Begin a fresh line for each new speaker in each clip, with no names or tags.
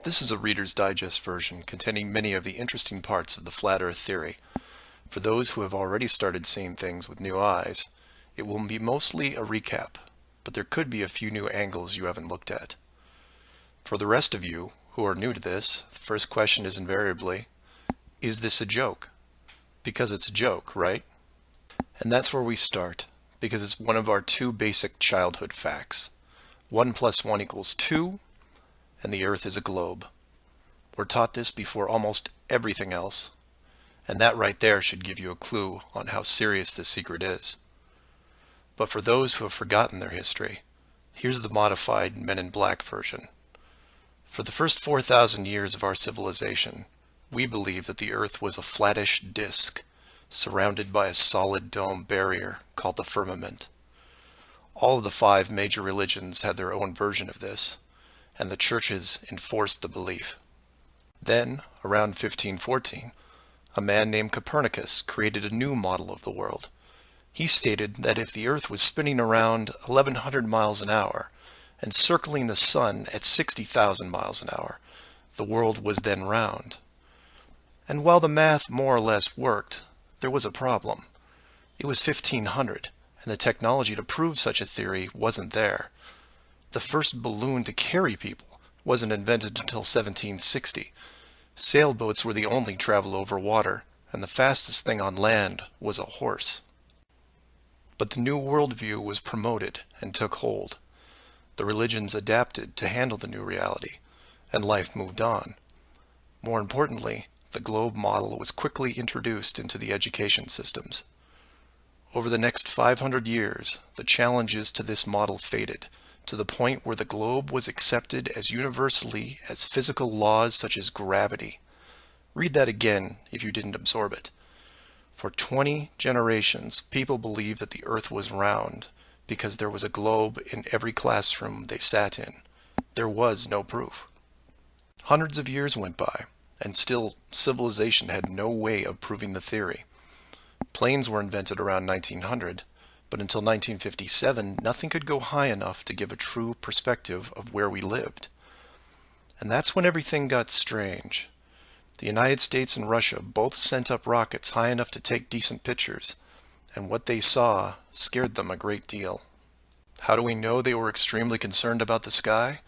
This is a Reader's Digest version containing many of the interesting parts of the flat Earth theory. For those who have already started seeing things with new eyes, it will be mostly a recap, but there could be a few new angles you haven't looked at. For the rest of you who are new to this, the first question is invariably, is this a joke? Because it's a joke, right? And that's where we start, because it's one of our two basic childhood facts. 1 + 1 = 2, and the Earth is a globe. We're taught this before almost everything else, and that right there should give you a clue on how serious this secret is. But for those who have forgotten their history, here's the modified Men in Black version. For the first 4,000 years of our civilization, we believed that the Earth was a flattish disk, surrounded by a solid dome barrier called the firmament. All of the 5 major religions had their own version of this, and the churches enforced the belief. Then, around 1514, a man named Copernicus created a new model of the world. He stated that if the Earth was spinning around 1,100 miles an hour and circling the sun at 60,000 miles an hour, the world was then round. And while the math more or less worked, there was a problem. It was 1500, and the technology to prove such a theory wasn't there. The first balloon to carry people wasn't invented until 1760. Sailboats were the only travel over water, and the fastest thing on land was a horse. But the new worldview was promoted and took hold. The religions adapted to handle the new reality, and life moved on. More importantly, the globe model was quickly introduced into the education systems. Over the next 500 years, the challenges to this model faded, to the point where the globe was accepted as universally as physical laws such as gravity. Read that again if you didn't absorb it. For 20 generations, people believed that the Earth was round because there was a globe in every classroom they sat in. There was no proof. Hundreds of years went by, and still civilization had no way of proving the theory. Planes were invented around 1900, but until 1957, nothing could go high enough to give a true perspective of where we lived. And that's when everything got strange. The United States and Russia both sent up rockets high enough to take decent pictures, and what they saw scared them a great deal. How do we know they were extremely concerned about the sky?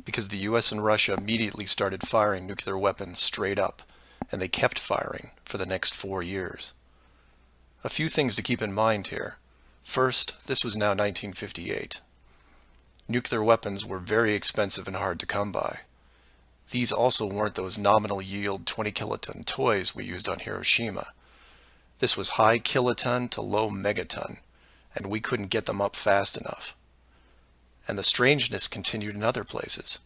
Because the US and Russia immediately started firing nuclear weapons straight up, and they kept firing for the next 4 years. A few things to keep in mind here. First, this was now 1958. Nuclear weapons were very expensive and hard to come by. These also weren't those nominal yield 20 kiloton toys we used on Hiroshima. This was high kiloton to low megaton, and we couldn't get them up fast enough. And the strangeness continued in other places.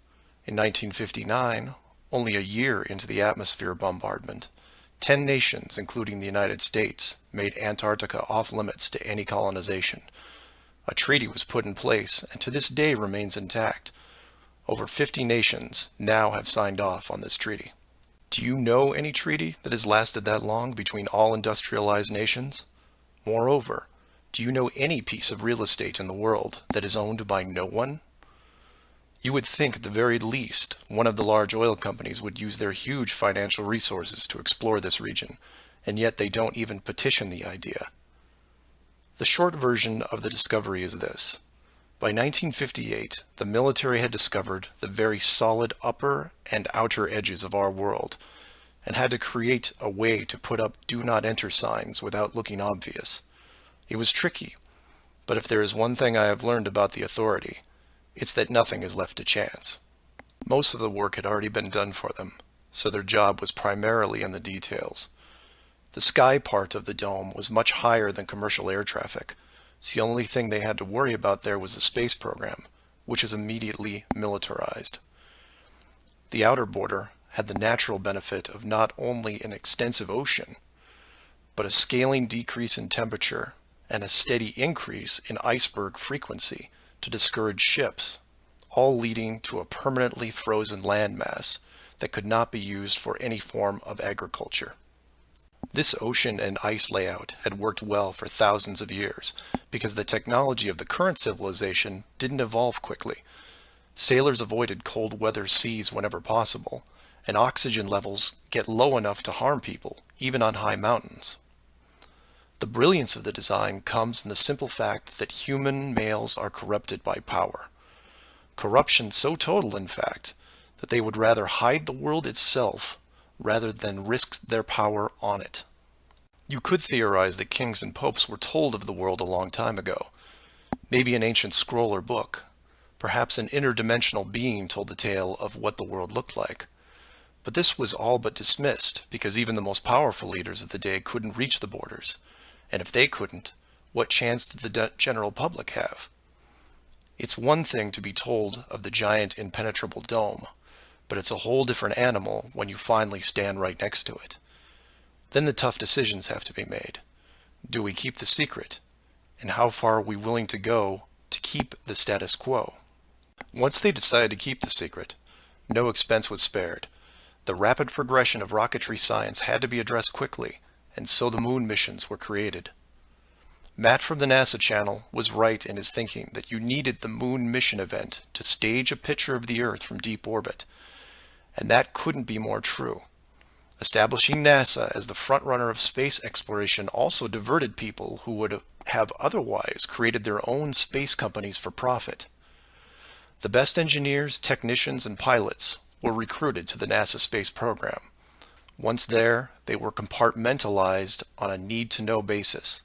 In 1959, only a year into the atmosphere bombardment, 10 nations, including the United States, made Antarctica off-limits to any colonization. A treaty was put in place and to this day remains intact. Over 50 nations now have signed off on this treaty. Do you know any treaty that has lasted that long between all industrialized nations? Moreover, do you know any piece of real estate in the world that is owned by no one? You would think at the very least one of the large oil companies would use their huge financial resources to explore this region, and yet they don't even petition the idea. The short version of the discovery is this. By 1958, the military had discovered the very solid upper and outer edges of our world, and had to create a way to put up do not enter signs without looking obvious. It was tricky, but if there is one thing I have learned about the authority, it's that nothing is left to chance. Most of the work had already been done for them, so their job was primarily in the details. The sky part of the dome was much higher than commercial air traffic, so the only thing they had to worry about there was the space program, which is immediately militarized. The outer border had the natural benefit of not only an extensive ocean, but a scaling decrease in temperature and a steady increase in iceberg frequency to discourage ships, all leading to a permanently frozen landmass that could not be used for any form of agriculture. This ocean and ice layout had worked well for thousands of years because the technology of the current civilization didn't evolve quickly. Sailors avoided cold weather seas whenever possible, and oxygen levels get low enough to harm people, even on high mountains. The brilliance of the design comes in the simple fact that human males are corrupted by power. Corruption so total, in fact, that they would rather hide the world itself rather than risk their power on it. You could theorize that kings and popes were told of the world a long time ago. Maybe an ancient scroll or book. Perhaps an interdimensional being told the tale of what the world looked like. But this was all but dismissed, because even the most powerful leaders of the day couldn't reach the borders. And if they couldn't, what chance did the general public have? It's one thing to be told of the giant impenetrable dome, but it's a whole different animal when you finally stand right next to it. Then the tough decisions have to be made. Do we keep the secret? And how far are we willing to go to keep the status quo? Once they decided to keep the secret, no expense was spared. The rapid progression of rocketry science had to be addressed quickly, and so the moon missions were created. Matt from the NASA channel was right in his thinking that you needed the moon mission event to stage a picture of the Earth from deep orbit, and that couldn't be more true. Establishing NASA as the frontrunner of space exploration also diverted people who would have otherwise created their own space companies for profit. The best engineers, technicians, and pilots were recruited to the NASA space program. Once there, they were compartmentalized on a need-to-know basis.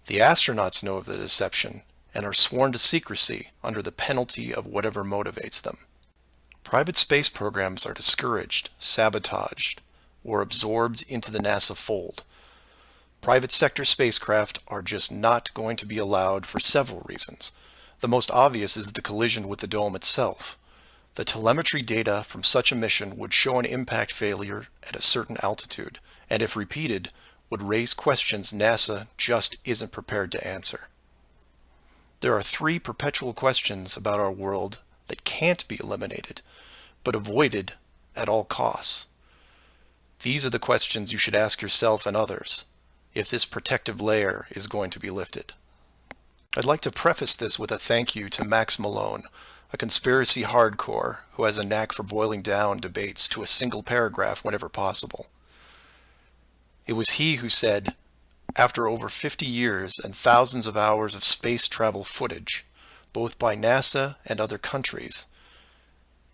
The astronauts know of the deception and are sworn to secrecy under the penalty of whatever motivates them. Private space programs are discouraged, sabotaged, or absorbed into the NASA fold. Private sector spacecraft are just not going to be allowed for several reasons. The most obvious is the collision with the dome itself. The telemetry data from such a mission would show an impact failure at a certain altitude, and if repeated, would raise questions NASA just isn't prepared to answer. There are three perpetual questions about our world that can't be eliminated, but avoided at all costs. These are the questions you should ask yourself and others if this protective layer is going to be lifted. I'd like to preface this with a thank you to Max Malone, a conspiracy hardcore who has a knack for boiling down debates to a single paragraph whenever possible. It was he who said, after over 50 years and thousands of hours of space travel footage, both by NASA and other countries,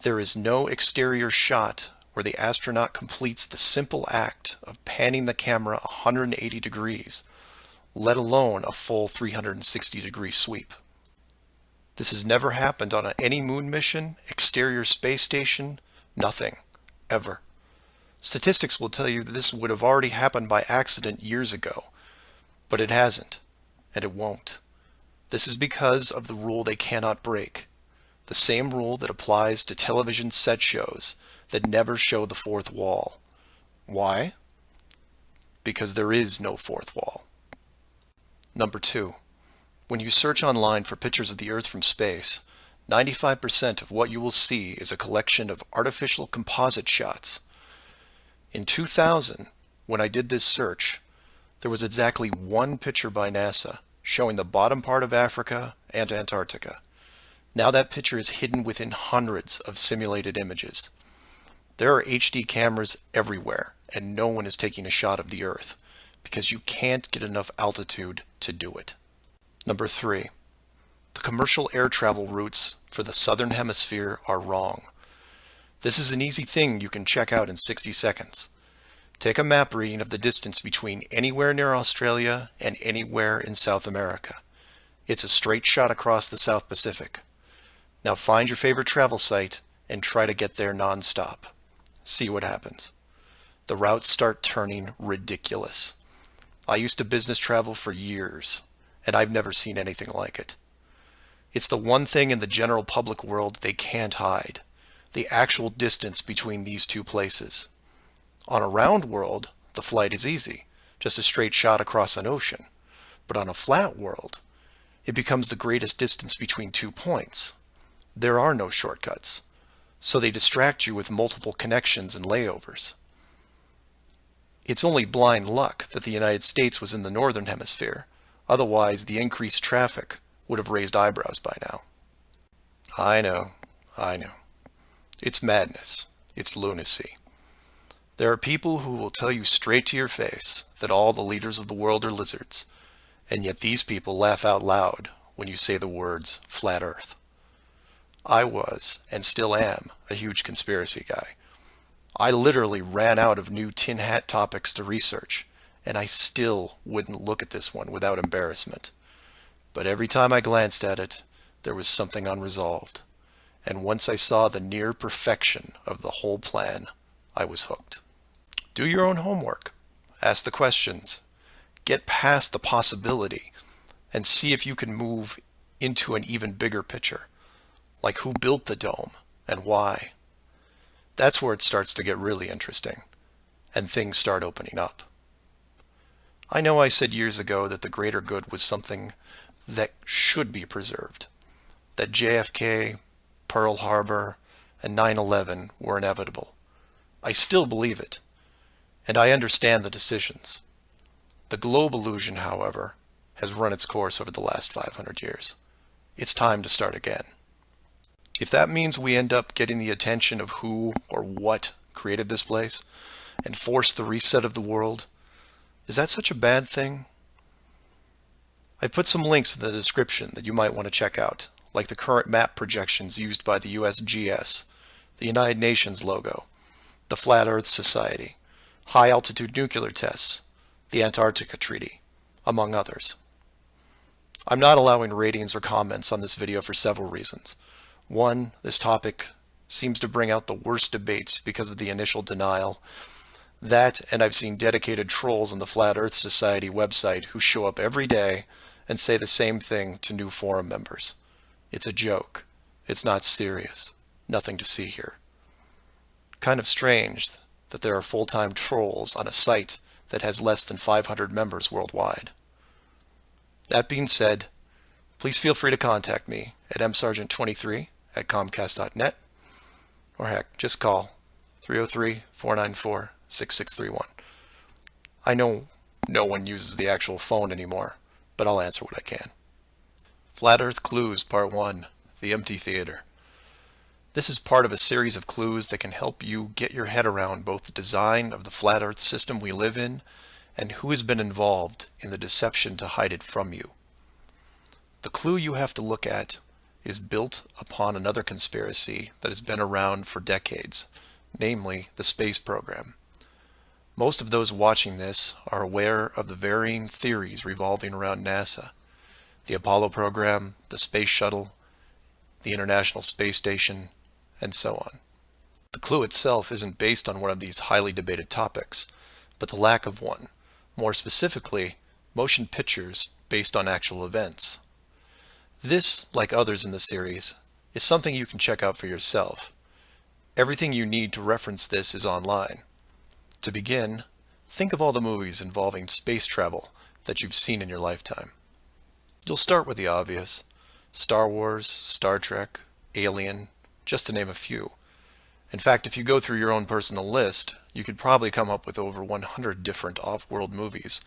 there is no exterior shot where the astronaut completes the simple act of panning the camera 180 degrees, let alone a full 360-degree sweep. This has never happened on any moon mission, exterior space station, nothing, ever. Statistics will tell you that this would have already happened by accident years ago, but it hasn't, and it won't. This is because of the rule they cannot break, the same rule that applies to television set shows that never show the fourth wall. Why? Because there is no fourth wall. Number 2. When you search online for pictures of the Earth from space, 95% of what you will see is a collection of artificial composite shots. In 2000, when I did this search, there was exactly one picture by NASA showing the bottom part of Africa and Antarctica. Now that picture is hidden within hundreds of simulated images. There are HD cameras everywhere, and no one is taking a shot of the Earth, because you can't get enough altitude to do it. Number 3. The commercial air travel routes for the southern hemisphere are wrong. This is an easy thing you can check out in 60 seconds. Take a map reading of the distance between anywhere near Australia and anywhere in South America. It's a straight shot across the South Pacific. Now find your favorite travel site and try to get there non-stop. See what happens. The routes start turning ridiculous. I used to business travel for years, and I've never seen anything like it. It's the one thing in the general public world they can't hide, the actual distance between these two places. On a round world, the flight is easy, just a straight shot across an ocean. But on a flat world, it becomes the greatest distance between 2 points. There are no shortcuts, so they distract you with multiple connections and layovers. It's only blind luck that the United States was in the northern hemisphere. Otherwise, the increased traffic would have raised eyebrows by now. I know. I know. It's madness. It's lunacy. There are people who will tell you straight to your face that all the leaders of the world are lizards, and yet these people laugh out loud when you say the words flat earth. I was, and still am, a huge conspiracy guy. I literally ran out of new tin hat topics to research, and I still wouldn't look at this one without embarrassment. But every time I glanced at it, there was something unresolved. And once I saw the near perfection of the whole plan, I was hooked. Do your own homework. Ask the questions. Get past the possibility and see if you can move into an even bigger picture. Like who built the dome and why. That's where it starts to get really interesting and things start opening up. I know I said years ago that the greater good was something that should be preserved, that JFK, Pearl Harbor, and 9/11 were inevitable. I still believe it, and I understand the decisions. The globe illusion, however, has run its course over the last 500 years. It's time to start again. If that means we end up getting the attention of who or what created this place and force the reset of the world, is that such a bad thing? I've put some links in the description that you might want to check out, like the current map projections used by the USGS, the United Nations logo, the Flat Earth Society, high-altitude nuclear tests, the Antarctica Treaty, among others. I'm not allowing ratings or comments on this video for several reasons. One, this topic seems to bring out the worst debates because of the initial denial. That, and I've seen dedicated trolls on the Flat Earth Society website who show up every day and say the same thing to new forum members. It's a joke. It's not serious. Nothing to see here. Kind of strange that there are full-time trolls on a site that has less than 500 members worldwide. That being said, please feel free to contact me at msargent23@comcast.net, or heck, just call 303-494-6631. I know no one uses the actual phone anymore, but I'll answer what I can. Flat Earth Clues Part 1, The Empty Theater. This is part of a series of clues that can help you get your head around both the design of the flat Earth system we live in and who has been involved in the deception to hide it from you. The clue you have to look at is built upon another conspiracy that has been around for decades, namely the space program. Most of those watching this are aware of the varying theories revolving around NASA, the Apollo program, the space shuttle, the International Space Station, and so on. The clue itself isn't based on one of these highly debated topics, but the lack of one, more specifically, motion pictures based on actual events. This, like others in the series, is something you can check out for yourself. Everything you need to reference this is online. To begin, think of all the movies involving space travel that you've seen in your lifetime. You'll start with the obvious: Star Wars, Star Trek, Alien, just to name a few. In fact, if you go through your own personal list, you could probably come up with over 100 different off-world movies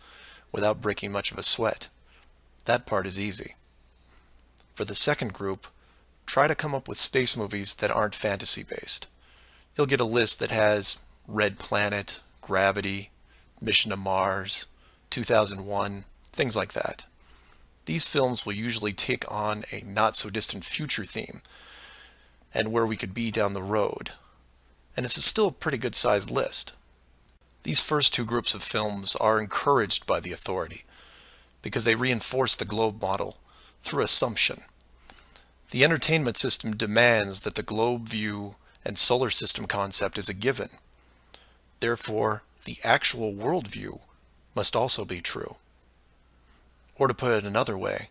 without breaking much of a sweat. That part is easy. For the second group, try to come up with space movies that aren't fantasy-based. You'll get a list that has Red Planet, Gravity, Mission to Mars, 2001, things like that. These films will usually take on a not-so-distant future theme and where we could be down the road. And it's still a pretty good-sized list. These first two groups of films are encouraged by the authority because they reinforce the globe model through assumption. The entertainment system demands that the globe view and solar system concept is a given. Therefore, the actual worldview must also be true. Or to put it another way,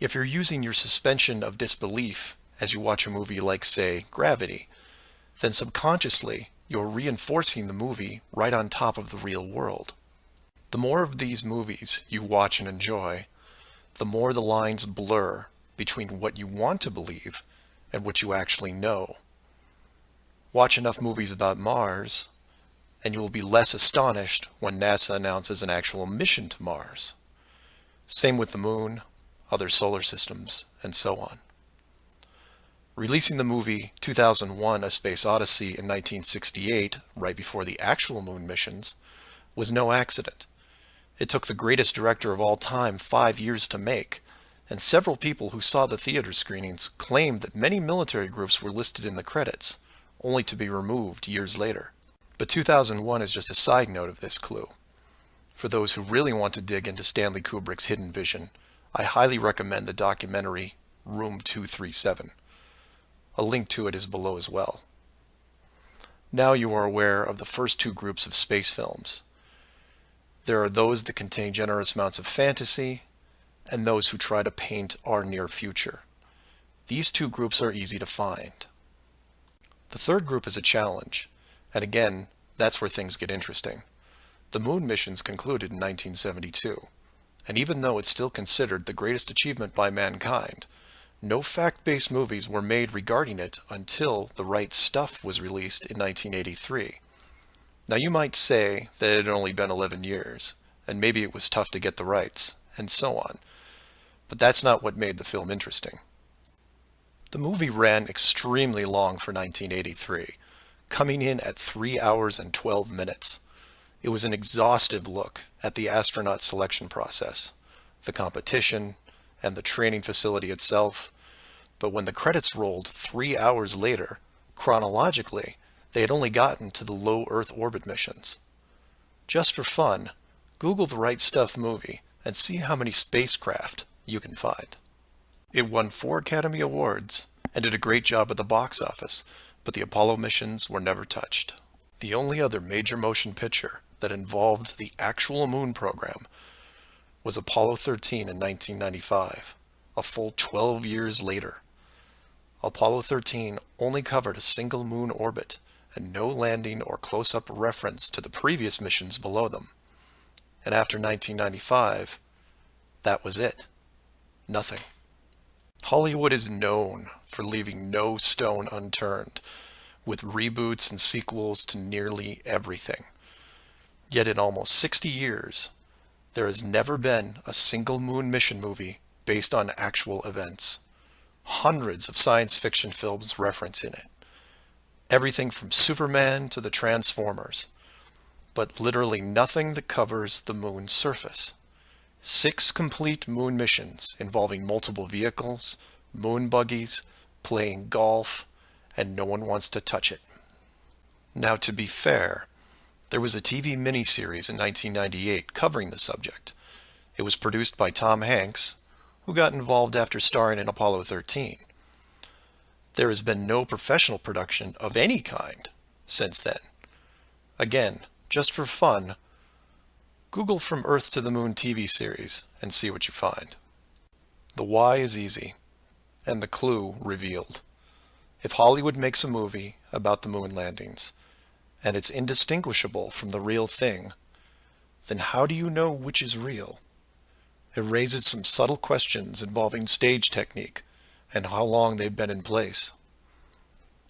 if you're using your suspension of disbelief as you watch a movie like, say, Gravity, then subconsciously you're reinforcing the movie right on top of the real world. The more of these movies you watch and enjoy, the more the lines blur between what you want to believe and what you actually know. Watch enough movies about Mars, and you will be less astonished when NASA announces an actual mission to Mars. Same with the Moon, other solar systems, and so on. Releasing the movie 2001: A Space Odyssey in 1968, right before the actual moon missions, was no accident. It took the greatest director of all time 5 years to make, and several people who saw the theater screenings claimed that many military groups were listed in the credits, only to be removed years later. But 2001 is just a side note of this clue. For those who really want to dig into Stanley Kubrick's hidden vision, I highly recommend the documentary Room 237. A link to it is below as well. Now you are aware of the first two groups of space films. There are those that contain generous amounts of fantasy, and those who try to paint our near future. These two groups are easy to find. The third group is a challenge, and again, that's where things get interesting. The moon missions concluded in 1972, and even though it's still considered the greatest achievement by mankind, no fact-based movies were made regarding it until The Right Stuff was released in 1983. Now you might say that it had only been 11 years, and maybe it was tough to get the rights, and so on. But that's not what made the film interesting. The movie ran extremely long for 1983, coming in at 3 hours and 12 minutes. It was an exhaustive look at the astronaut selection process, the competition, and the training facility itself. But when the credits rolled 3 hours later, chronologically, they had only gotten to the low Earth orbit missions. Just for fun, Google The Right Stuff movie and see how many spacecraft you can find. It won 4 Academy Awards and did a great job at the box office, but the Apollo missions were never touched. The only other major motion picture that involved the actual moon program was Apollo 13 in 1995, a full 12 years later. Apollo 13 only covered a single moon orbit and no landing or close-up reference to the previous missions below them. And after 1995, that was it. Nothing. Hollywood is known for leaving no stone unturned, with reboots and sequels to nearly everything. Yet in almost 60 years, there has never been a single moon mission movie based on actual events. Hundreds of science fiction films reference in it. Everything from Superman to the Transformers. But literally nothing that covers the moon's surface. 6 complete moon missions involving multiple vehicles, moon buggies, playing golf, and no one wants to touch it. Now, to be fair, there was a TV miniseries in 1998 covering the subject. It was produced by Tom Hanks, who got involved after starring in Apollo 13. There has been no professional production of any kind since then. Again, just for fun, Google From Earth to the Moon TV series and see what you find. The why is easy, and the clue revealed. If Hollywood makes a movie about the moon landings, and it's indistinguishable from the real thing, then how do you know which is real? It raises some subtle questions involving stage technique and how long they've been in place.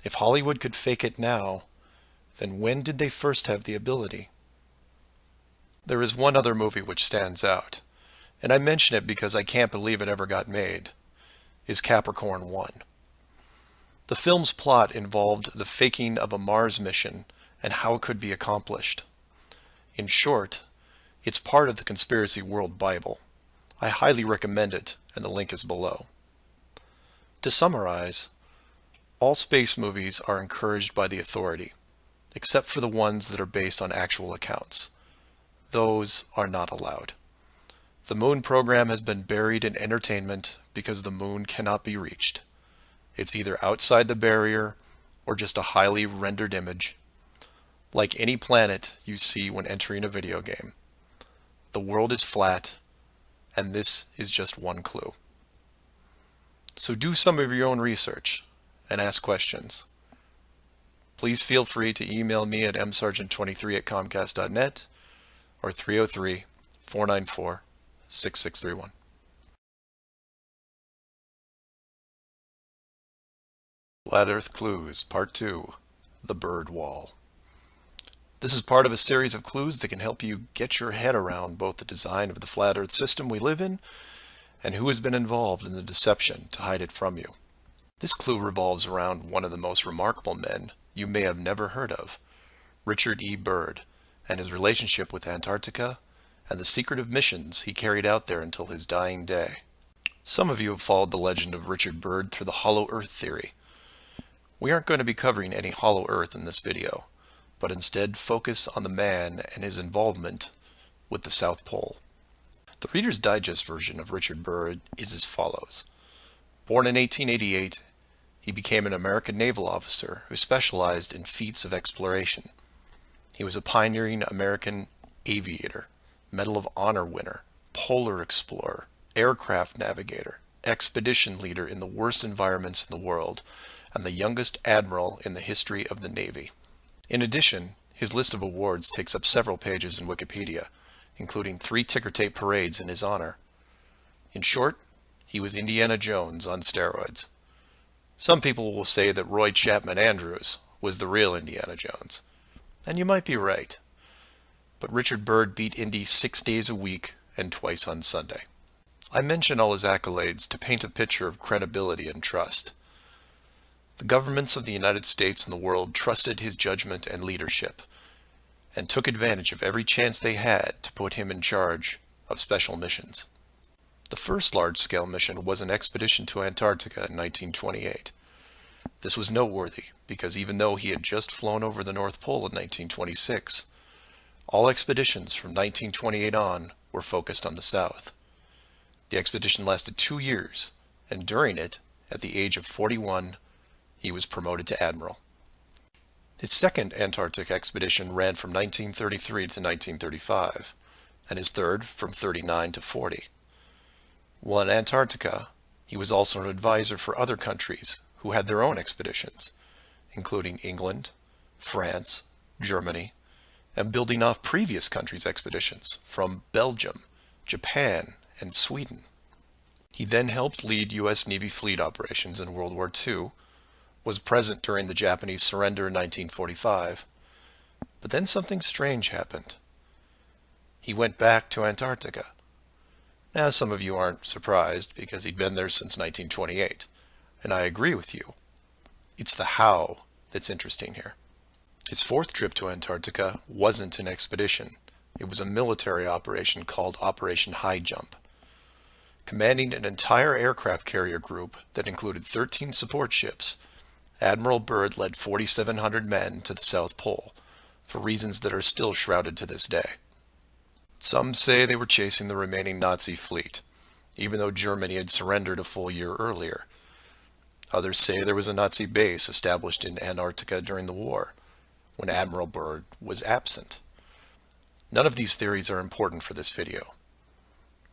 If Hollywood could fake it now, then when did they first have the ability? There is one other movie which stands out, and I mention it because I can't believe it ever got made, is Capricorn 1. The film's plot involved the faking of a Mars mission and how it could be accomplished. In short, it's part of the Conspiracy World Bible. I highly recommend it, and the link is below. To summarize, all space movies are encouraged by the authority, except for the ones that are based on actual accounts. Those are not allowed. The moon program has been buried in entertainment because the moon cannot be reached. It's either outside the barrier or just a highly rendered image, like any planet you see when entering a video game. The world is flat, and this is just one clue. So do some of your own research and ask questions. Please feel free to email me at msargent23@comcast.net or 303-494-6631. Flat Earth Clues, Part 2, The Bird Wall. This is part of a series of clues that can help you get your head around both the design of the flat Earth system we live in and who has been involved in the deception to hide it from you. This clue revolves around one of the most remarkable men you may have never heard of, Richard E. Byrd, and his relationship with Antarctica and the secretive missions he carried out there until his dying day. Some of you have followed the legend of Richard Byrd through the hollow earth theory. We aren't going to be covering any hollow earth in this video, but instead focus on the man and his involvement with the South Pole. The Reader's Digest version of Richard Byrd is as follows. Born in 1888, he became an American naval officer who specialized in feats of exploration. He was a pioneering American aviator, Medal of Honor winner, polar explorer, aircraft navigator, expedition leader in the worst environments in the world, and the youngest admiral in the history of the Navy. In addition, his list of awards takes up several pages in Wikipedia, including 3 ticker tape parades in his honor. In short, he was Indiana Jones on steroids. Some people will say that Roy Chapman Andrews was the real Indiana Jones, and you might be right. But Richard Byrd beat Indy 6 days a week and twice on Sunday. I mention all his accolades to paint a picture of credibility and trust. The governments of the United States and the world trusted his judgment and leadership, and took advantage of every chance they had to put him in charge of special missions. The first large-scale mission was an expedition to Antarctica in 1928. This was noteworthy because even though he had just flown over the North Pole in 1926, all expeditions from 1928 on were focused on the South. The expedition lasted 2 years, and during it, at the age of 41, he was promoted to admiral. His second Antarctic expedition ran from 1933 to 1935, and his third from 39 to 40. While in Antarctica, he was also an advisor for other countries who had their own expeditions, including England, France, Germany, and building off previous countries' expeditions from Belgium, Japan, and Sweden. He then helped lead U.S. Navy fleet operations in World War II, was present during the Japanese surrender in 1945, but then something strange happened. He went back to Antarctica. Now, some of you aren't surprised because he'd been there since 1928, and I agree with you. It's the how that's interesting here. His fourth trip to Antarctica wasn't an expedition. It was a military operation called Operation High Jump. Commanding an entire aircraft carrier group that included 13 support ships, Admiral Byrd led 4,700 men to the South Pole, for reasons that are still shrouded to this day. Some say they were chasing the remaining Nazi fleet, even though Germany had surrendered a full year earlier. Others say there was a Nazi base established in Antarctica during the war, when Admiral Byrd was absent. None of these theories are important for this video.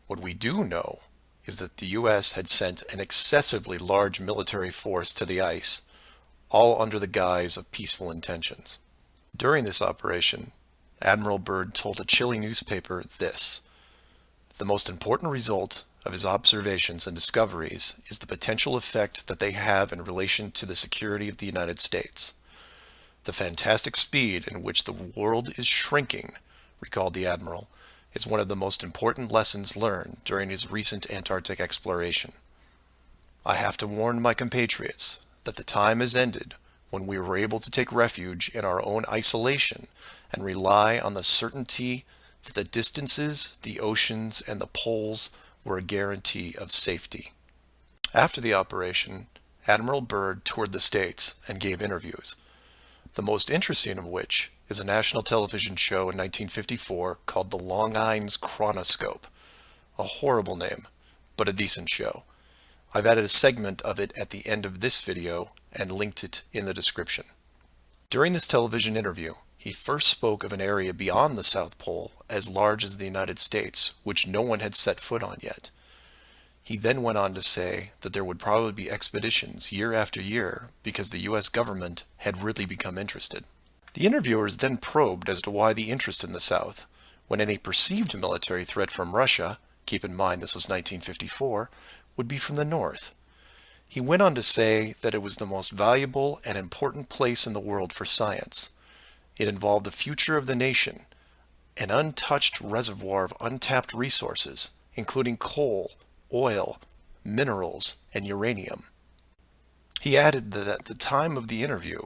What we do know is that the U.S. had sent an excessively large military force to the ice, all under the guise of peaceful intentions. During this operation, Admiral Byrd told a Chile newspaper this: "The most important result of his observations and discoveries is the potential effect that they have in relation to the security of the United States. The fantastic speed in which the world is shrinking," recalled the Admiral, "is one of the most important lessons learned during his recent Antarctic exploration. I have to warn my compatriots that the time has ended when we were able to take refuge in our own isolation and rely on the certainty that the distances, the oceans, and the poles were a guarantee of safety." After the operation, Admiral Byrd toured the States and gave interviews, the most interesting of which is a national television show in 1954 called The Long Island's Chronoscope. A horrible name, but a decent show. I've added a segment of it at the end of this video and linked it in the description. During this television interview, he first spoke of an area beyond the South Pole as large as the United States, which no one had set foot on yet. He then went on to say that there would probably be expeditions year after year because the U.S. government had really become interested. The interviewers then probed as to why the interest in the South, when any perceived military threat from Russia, keep in mind this was 1954, would be from the North. He went on to say that it was the most valuable and important place in the world for science. It involved the future of the nation, an untouched reservoir of untapped resources, including coal, oil, minerals, and uranium. He added that at the time of the interview,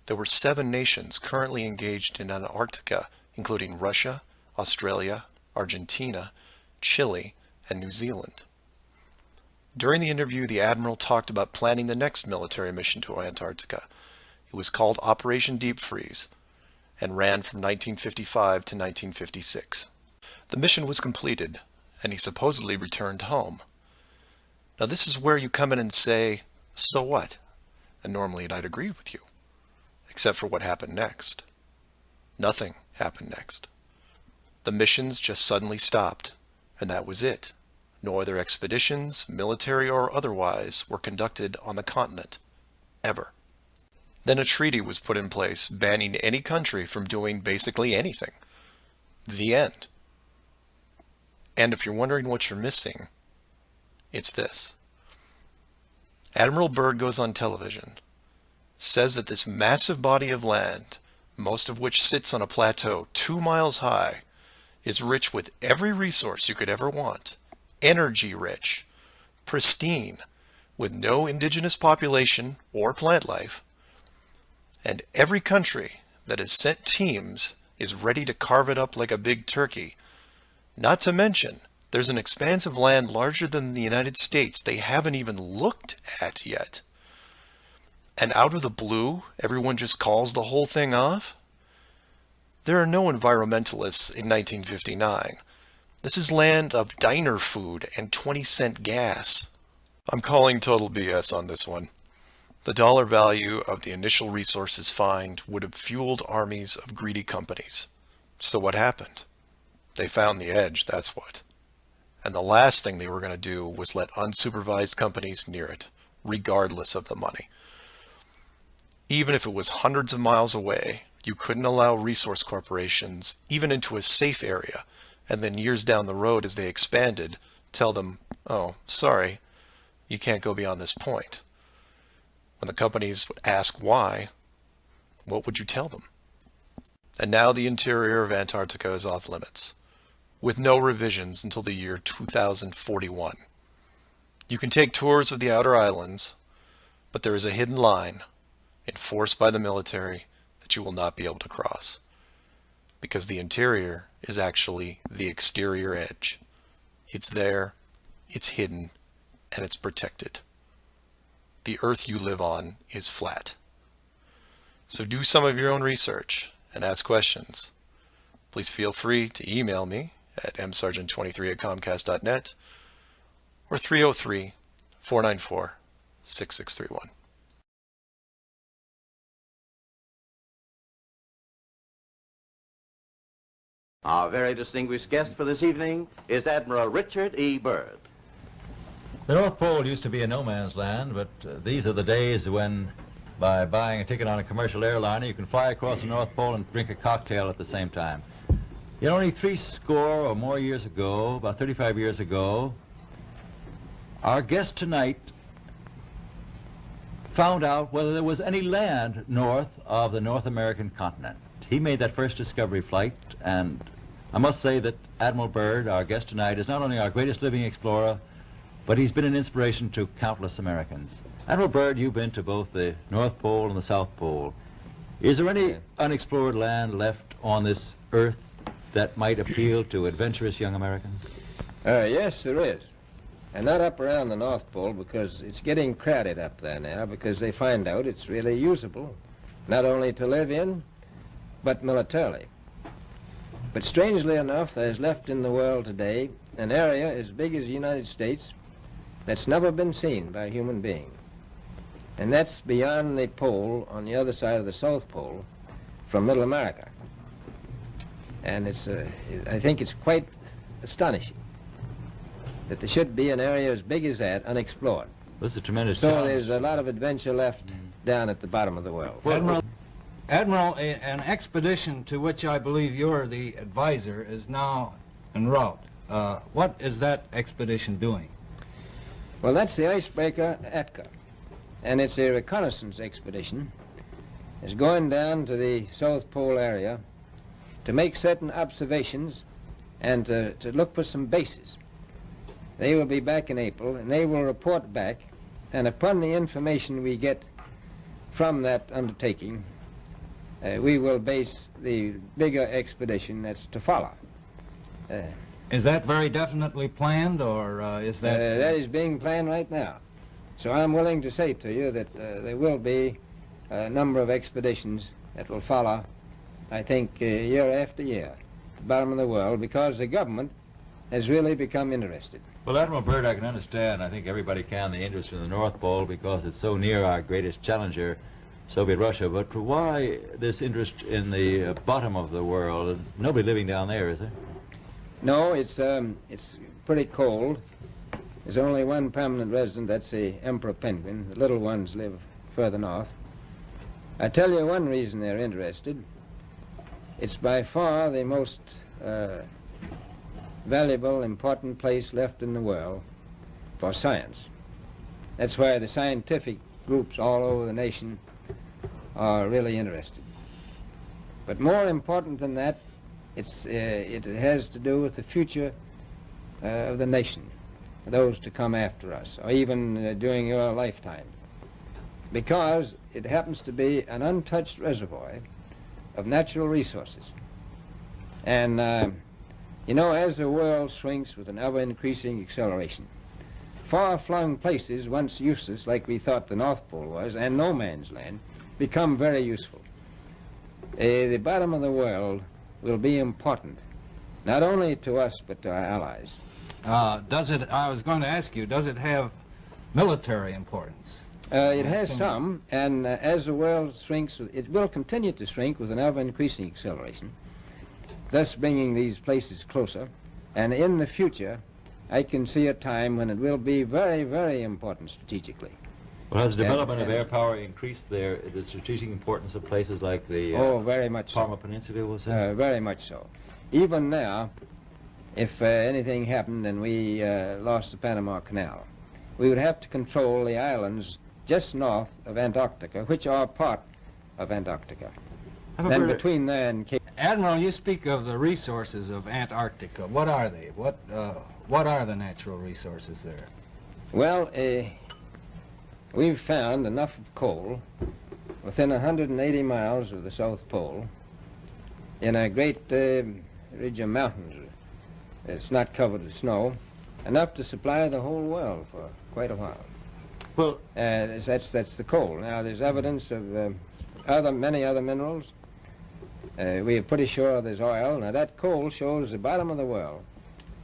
there were 7 nations currently engaged in Antarctica, including Russia, Australia, Argentina, Chile, and New Zealand. During the interview, the Admiral talked about planning the next military mission to Antarctica. It was called Operation Deep Freeze and ran from 1955 to 1956. The mission was completed, and he supposedly returned home. Now this is where you come in and say, so what? And normally I'd agree with you, except for what happened next. Nothing happened next. The missions just suddenly stopped, and that was it. No other expeditions, military or otherwise, were conducted on the continent, ever. Then a treaty was put in place banning any country from doing basically anything. The end. And if you're wondering what you're missing, it's this. Admiral Byrd goes on television, says that this massive body of land, most of which sits on a plateau 2 miles high, is rich with every resource you could ever want, energy rich, pristine, with no indigenous population or plant life, and every country that has sent teams is ready to carve it up like a big turkey. Not to mention, there's an expanse of land larger than the United States they haven't even looked at yet. And out of the blue, everyone just calls the whole thing off? There are no environmentalists in 1959. This is land of diner food and 20-cent gas. I'm calling total BS on this one. The dollar value of the initial resources find would have fueled armies of greedy companies. So what happened? They found the edge, that's what. And the last thing they were going to do was let unsupervised companies near it, regardless of the money. Even if it was hundreds of miles away, you couldn't allow resource corporations even into a safe area, and then years down the road as they expanded, tell them, oh, sorry, you can't go beyond this point. When the companies would ask why, what would you tell them? And now the interior of Antarctica is off limits, with no revisions until the year 2041. You can take tours of the outer islands, but there is a hidden line, enforced by the military, that you will not be able to cross. Because the interior is actually the exterior edge. It's there, it's hidden, and it's protected. The Earth you live on is flat. So do some of your own research and ask questions. Please feel free to email me at msargent23@comcast.net or 303-494-6631.
Our very distinguished guest for this evening is Admiral Richard E. Byrd.
The North Pole used to be a no man's land, but these are the days when, by buying a ticket on a commercial airliner, you can fly across the North Pole and drink a cocktail at the same time. You know, only 60 or more years ago, about 35 years ago, our guest tonight found out whether there was any land north of the North American continent. He made that first discovery flight, and I must say that Admiral Byrd, our guest tonight, is not only our greatest living explorer, but he's been an inspiration to countless Americans. Admiral Byrd, you've been to both the North Pole and the South Pole. Is there any unexplored land left on this Earth that might appeal to adventurous young Americans?
Yes, there is. And not up around the North Pole, because it's getting crowded up there now, because they find out it's really usable, not only to live in, but militarily. But strangely enough, there's left in the world today an area as big as the United States that's never been seen by a human being. And that's beyond the pole on the other side of the South Pole from Middle America. And I think it's quite astonishing that there should be an area as big as that unexplored.
This is a tremendous
So
challenge.
there's a lot of adventure left down at the bottom of the world.
Admiral, an expedition to which I believe you're the advisor is now en route. What is that expedition doing?
Well, that's the icebreaker Atka, and it's a reconnaissance expedition. It's going down to the South Pole area to make certain observations and to look for some bases. They will be back in April, and they will report back and upon the information we get from that undertaking, we will base the bigger expedition that's to follow.
Is that very definitely planned, or is that...
That is being planned right now. So I'm willing to say to you that there will be a number of expeditions that will follow, I think, year after year, at the bottom of the world, because the government has really become interested.
Well, Admiral Byrd, I can understand, I think everybody can, the interest in the North Pole because it's so near our greatest challenger, Soviet Russia. But why this interest in the bottom of the world? Nobody living down there, is there?
No, it's pretty cold. There's only one permanent resident, that's the emperor penguin. The little ones live further north. I tell you one reason they're interested. It's by far the most valuable, important place left in the world for science. That's why the scientific groups all over the nation are really interested. But more important than that, it has to do with the future of the nation, those to come after us, or even during your lifetime, because it happens to be an untouched reservoir of natural resources. And you know, as the world shrinks with an ever-increasing acceleration, far-flung places once useless, like we thought the North Pole was, and no man's land, become very useful. The bottom of the world will be important, not only to us, but to our allies.
I was going to ask you, does it have military importance?
It has some, and as the world shrinks, it will continue to shrink with an ever-increasing acceleration, thus bringing these places closer. And in the future, I can see a time when it will be very, very important strategically.
Well, has the development of air power increased the strategic importance of places like the
very much
Parma
so.
Peninsula, was that?
Very much so. Even now, if anything happened and we lost the Panama Canal, we would have to control the islands just north of Antarctica, which are part of Antarctica. Then between there and Cape...
Admiral, you speak of the resources of Antarctica. What are they? What are the natural resources there?
Well, we've found enough of coal within 180 miles of the South Pole in a great ridge of mountains. It's not covered with snow, enough to supply the whole world for quite a while.
Well,
that's the coal. Now, there's evidence of many other minerals. We are pretty sure there's oil. Now, that coal shows the bottom of the world.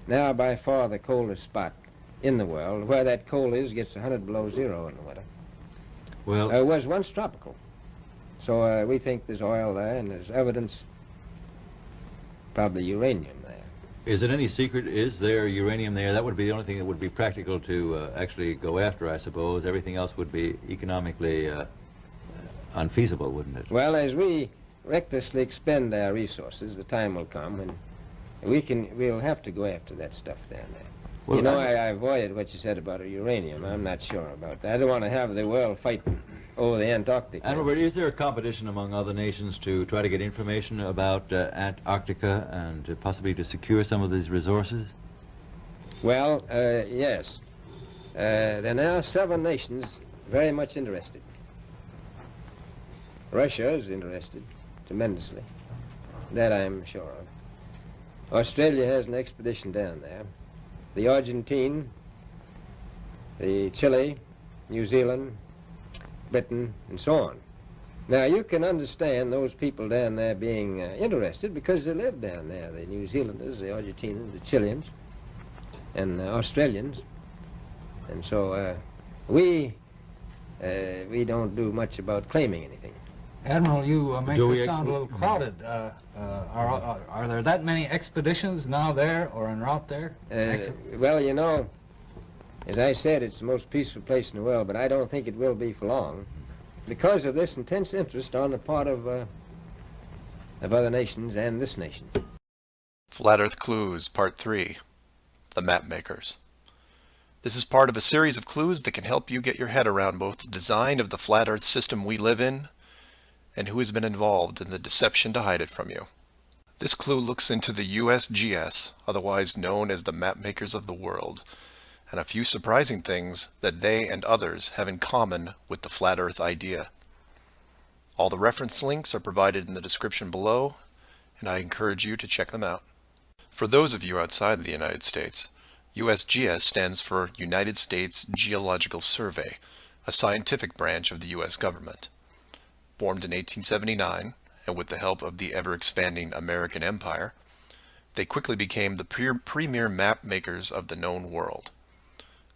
Now, by far the coldest spot in the world. Where that coal is gets 100 below zero in the winter.
well,
It was once tropical. So we think there's oil there, and there's evidence, probably uranium there.
is it any secret? Is there uranium there? That would be the only thing that would be practical to actually go after, I suppose. Everything else would be economically unfeasible, wouldn't it?
Well, as we recklessly expend our resources, the time will come when we'll have to go after that stuff down there.
Well,
you know, I avoided what you said about uranium. I'm not sure about that. I don't want to have the world fight over the Antarctic.
And Robert, is there a competition among other nations to try to get information about Antarctica and possibly to secure some of these resources?
Well, yes. There are now 7 nations very much interested. Russia is interested tremendously. That I'm sure of. Australia has an expedition down there. The Argentine, the Chile, New Zealand, Britain, and so on. Now, you can understand those people down there being interested because they live down there, the New Zealanders, the Argentinians, the Chileans, and the Australians. And so we don't do much about claiming anything.
Admiral, you make this sound a little crowded. Are there that many expeditions now there or en route there?
Well, you know, as I said, it's the most peaceful place in the world, but I don't think it will be for long because of this intense interest on the part of other nations and this nation.
Flat Earth Clues, Part 3, The Map Makers. This is part of a series of clues that can help you get your head around both the design of the flat Earth system we live in and who has been involved in the deception to hide it from you. This clue looks into the USGS, otherwise known as the Map Makers of the World, and a few surprising things that they and others have in common with the flat Earth idea. All the reference links are provided in the description below, and I encourage you to check them out. For those of you outside of the United States, USGS stands for United States Geological Survey, a scientific branch of the U.S. government. Formed in 1879, and with the help of the ever-expanding American Empire, they quickly became the premier map makers of the known world.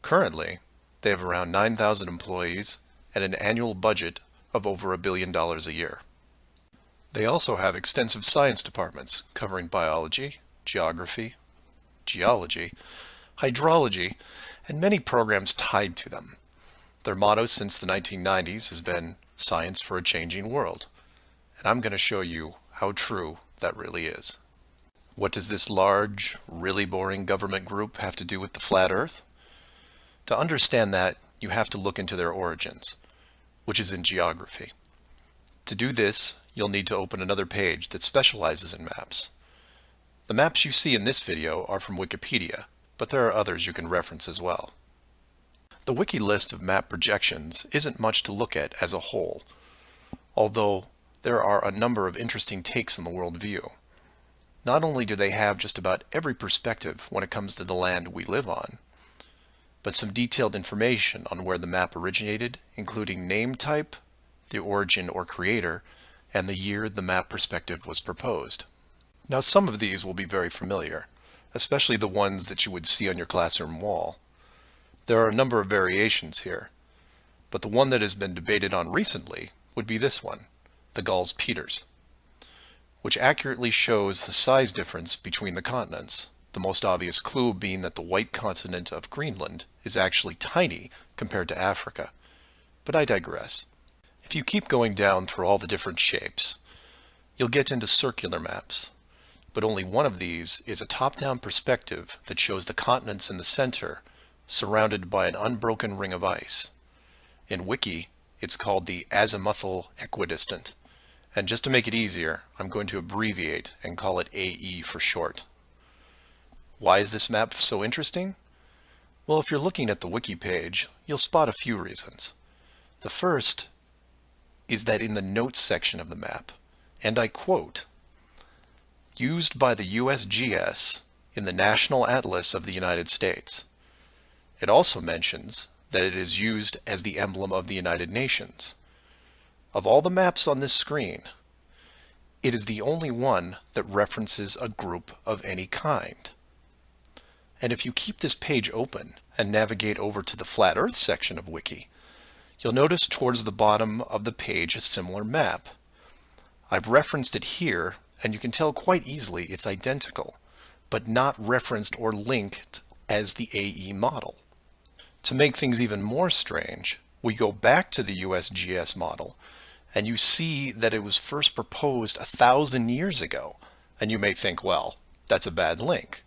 Currently, they have around 9,000 employees and an annual budget of over $1 billion a year. They also have extensive science departments covering biology, geography, geology, hydrology, and many programs tied to them. Their motto since the 1990s has been "Science for a Changing World," and I'm going to show you how true that really is. What does this large, really boring government group have to do with the flat Earth? To understand that, you have to look into their origins, which is in geography. To do this, you'll need to open another page that specializes in maps. The maps you see in this video are from Wikipedia, but there are others you can reference as well. The wiki list of map projections isn't much to look at as a whole, although there are a number of interesting takes on the world view. Not only do they have just about every perspective when it comes to the land we live on, but some detailed information on where the map originated, including name type, the origin or creator, and the year the map perspective was proposed. Now, some of these will be very familiar, especially the ones that you would see on your classroom wall. There are a number of variations here, but the one that has been debated on recently would be this one, the Gauls-Peters, which accurately shows the size difference between the continents, the most obvious clue being that the white continent of Greenland is actually tiny compared to Africa. But I digress. If you keep going down through all the different shapes, you'll get into circular maps, but only one of these is a top-down perspective that shows the continents in the center, surrounded by an unbroken ring of ice. In Wiki, it's called the azimuthal equidistant, and just to make it easier, I'm going to abbreviate and call it AE for short. Why is this map so interesting? Well, if you're looking at the Wiki page, you'll spot a few reasons. The first is that in the notes section of the map, and I quote, "Used by the USGS in the National Atlas of the United States." It also mentions that it is used as the emblem of the United Nations. Of all the maps on this screen, it is the only one that references a group of any kind. And if you keep this page open and navigate over to the Flat Earth section of Wiki, you'll notice towards the bottom of the page a similar map. I've referenced it here, and you can tell quite easily it's identical, but not referenced or linked as the AE model. To make things even more strange, we go back to the USGS model, and you see that it was first proposed 1,000 years ago, and you may think, well, that's a bad link.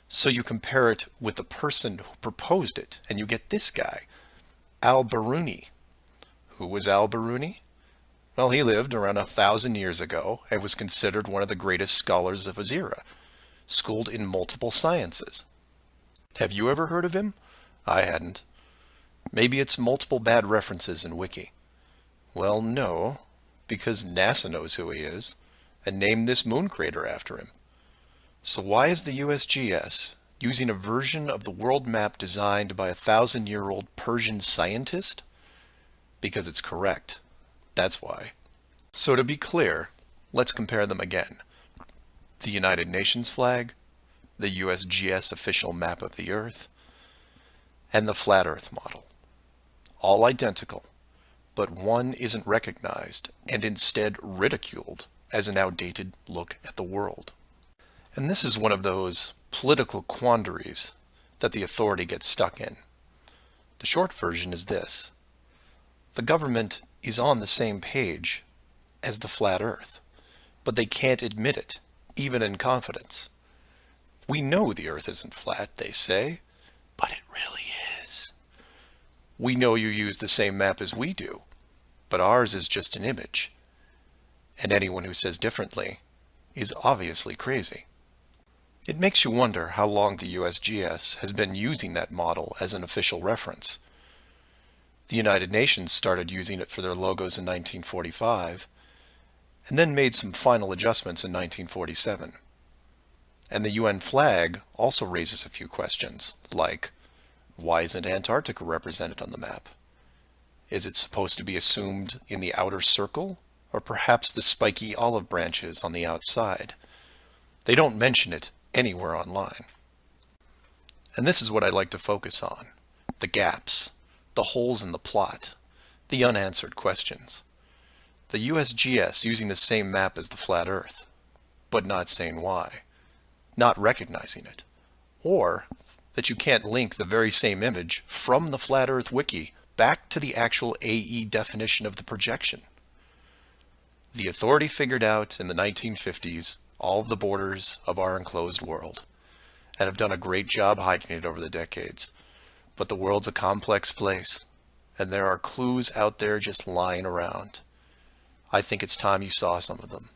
So you compare it with the person who proposed it, and you get this guy, Al-Biruni. Who was Al-Biruni? Well, he lived around 1,000 years ago and was considered one of the greatest scholars of his era, schooled in multiple sciences. Have you ever heard of him? I hadn't. Maybe it's multiple bad references in Wiki. Well, no, because NASA knows who he is and named this moon crater after him. So why is the USGS using a version of the world map designed by a 1,000-year-old Persian scientist? Because it's correct. That's why. So to be clear, let's compare them again. The United Nations flag, the USGS official map of the Earth, and the Flat Earth model. All identical, but one isn't recognized and instead ridiculed as an outdated look at the world. And this is one of those political quandaries that the authority gets stuck in. The short version is this. The government is on the same page as the flat Earth, but they can't admit it, even in confidence. We know the Earth isn't flat, they say, but it really is. We know you use the same map as we do, but ours is just an image. And anyone who says differently is obviously crazy. It makes you wonder how long the USGS has been using that model as an official reference. The United Nations started using it for their logos in 1945, and then made some final adjustments in 1947. And the UN flag also raises a few questions, like, why isn't Antarctica represented on the map? Is it supposed to be assumed in the outer circle, or perhaps the spiky olive branches on the outside? They don't mention it anywhere online. And this is what I like to focus on: the gaps, the holes in the plot, the unanswered questions. The USGS using the same map as the flat Earth, but not saying why, not recognizing it, or that you can't link the very same image from the Flat Earth Wiki back to the actual AE definition of the projection. The authority figured out in the 1950s all of the borders of our enclosed world, and have done a great job hiding it over the decades. But the world's a complex place, and there are clues out there just lying around. I think it's time you saw some of them.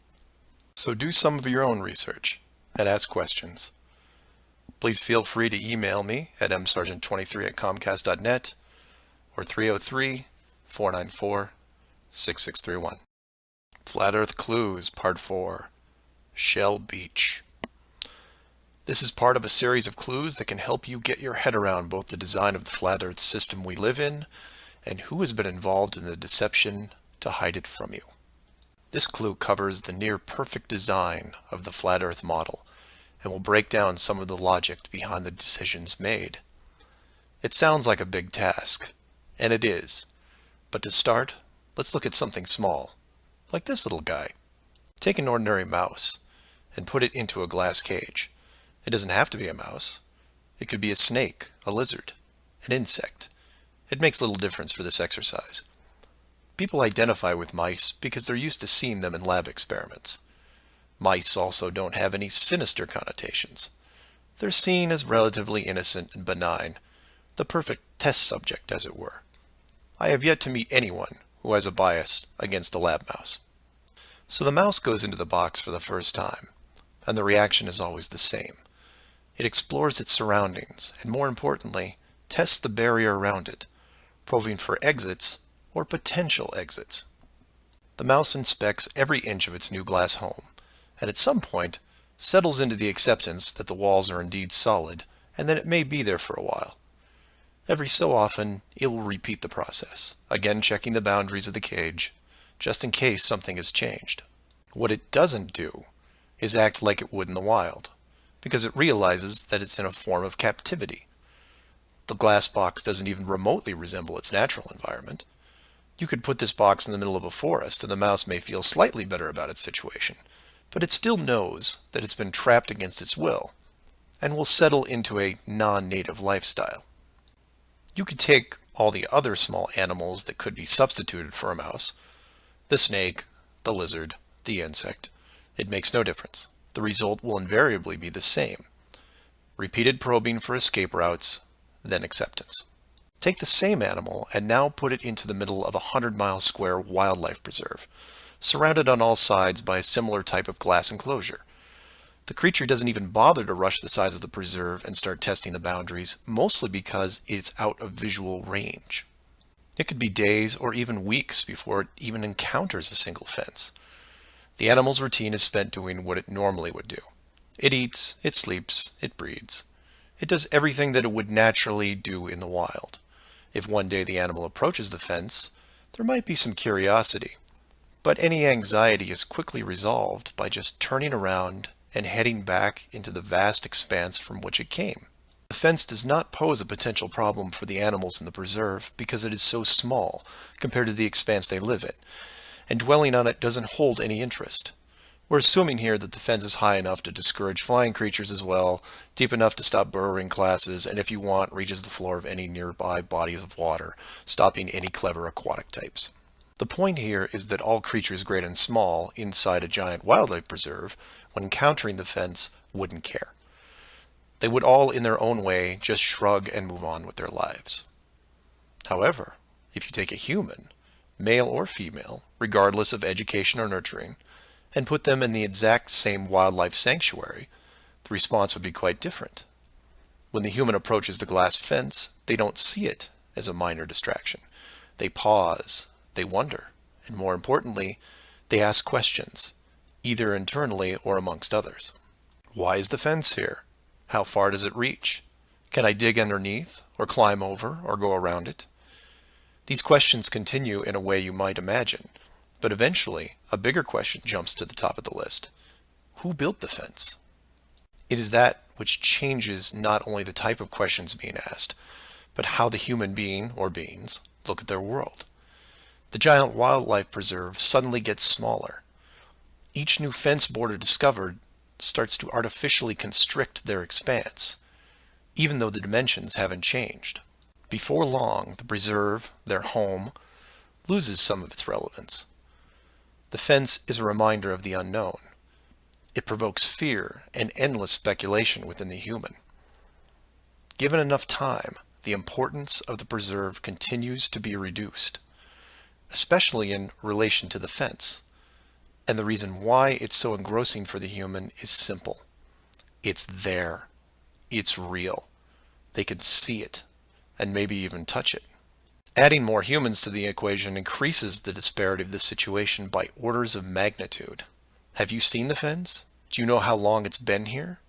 So do some of your own research and ask questions. Please feel free to email me at msargent23@comcast.net or 303-494-6631. Flat Earth Clues, Part 4, Shell Beach. This is part of a series of clues that can help you get your head around both the design of the flat Earth system we live in and who has been involved in the deception to hide it from you. This clue covers the near-perfect design of the flat Earth model and will break down some of the logic behind the decisions made. It sounds like a big task, and it is, but to start, let's look at something small, like this little guy. Take an ordinary mouse and put it into a glass cage. It doesn't have to be a mouse. It could be a snake, a lizard, an insect. It makes little difference for this exercise. People identify with mice because they're used to seeing them in lab experiments. Mice also don't have any sinister connotations. They're seen as relatively innocent and benign, the perfect test subject, as it were. I have yet to meet anyone who has a bias against the lab mouse. So the mouse goes into the box for the first time, and the reaction is always the same. It explores its surroundings, and more importantly, tests the barrier around it, probing for exits or potential exits. The mouse inspects every inch of its new glass home, and at some point settles into the acceptance that the walls are indeed solid and that it may be there for a while. Every so often, it will repeat the process, again checking the boundaries of the cage, just in case something has changed. What it doesn't do is act like it would in the wild, because it realizes that it's in a form of captivity. The glass box doesn't even remotely resemble its natural environment. You could put this box in the middle of a forest and the mouse may feel slightly better about its situation, but it still knows that it's been trapped against its will, and will settle into a non-native lifestyle. You could take all the other small animals that could be substituted for a mouse, the snake, the lizard, the insect. It makes no difference. The result will invariably be the same. Repeated probing for escape routes, then acceptance. Take the same animal and now put it into the middle of a 100-mile square wildlife preserve, surrounded on all sides by a similar type of glass enclosure. The creature doesn't even bother to rush the size of the preserve and start testing the boundaries, mostly because it's out of visual range. It could be days or even weeks before it even encounters a single fence. The animal's routine is spent doing what it normally would do. It eats, it sleeps, it breeds. It does everything that it would naturally do in the wild. If one day the animal approaches the fence, there might be some curiosity, but any anxiety is quickly resolved by just turning around and heading back into the vast expanse from which it came. The fence does not pose a potential problem for the animals in the preserve because it is so small compared to the expanse they live in, and dwelling on it doesn't hold any interest. We're assuming here that the fence is high enough to discourage flying creatures as well, deep enough to stop burrowing classes, and if you want, reaches the floor of any nearby bodies of water, stopping any clever aquatic types. The point here is that all creatures great and small inside a giant wildlife preserve, when encountering the fence, wouldn't care. They would all, in their own way, just shrug and move on with their lives. However, if you take a human, male or female, regardless of education or nurturing, and put them in the exact same wildlife sanctuary, the response would be quite different. When the human approaches the glass fence, they don't see it as a minor distraction. They pause, they wonder, and more importantly, they ask questions, either internally or amongst others. Why is the fence here? How far does it reach? Can I dig underneath, or climb over, or go around it? These questions continue in a way you might imagine, but eventually a bigger question jumps to the top of the list. Who built the fence? It is that which changes not only the type of questions being asked, but how the human being, or beings, look at their world. The giant wildlife preserve suddenly gets smaller. Each new fence border discovered starts to artificially constrict their expanse, even though the dimensions haven't changed. Before long, the preserve, their home, loses some of its relevance. The fence is a reminder of the unknown. It provokes fear and endless speculation within the human. Given enough time, the importance of the preserve continues to be reduced, especially in relation to the fence. And the reason why it's so engrossing for the human is simple. It's there. It's real. They can see it, and maybe even touch it. Adding more humans to the equation increases the disparity of the situation by orders of magnitude. Have you seen the fence? Do you know how long it's been here?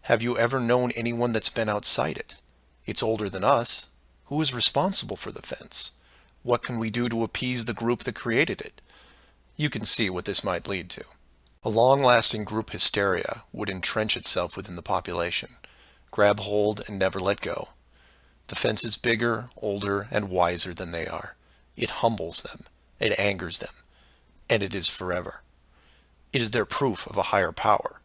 Have you ever known anyone that's been outside it? It's older than us. Who is responsible for the fence? What can we do to appease the group that created it? You can see what this might lead to. A long-lasting group hysteria would entrench itself within the population, grab hold and never let go. The fence is bigger, older, and wiser than they are. It humbles them, it angers them, and it is forever. It is their proof of a higher power.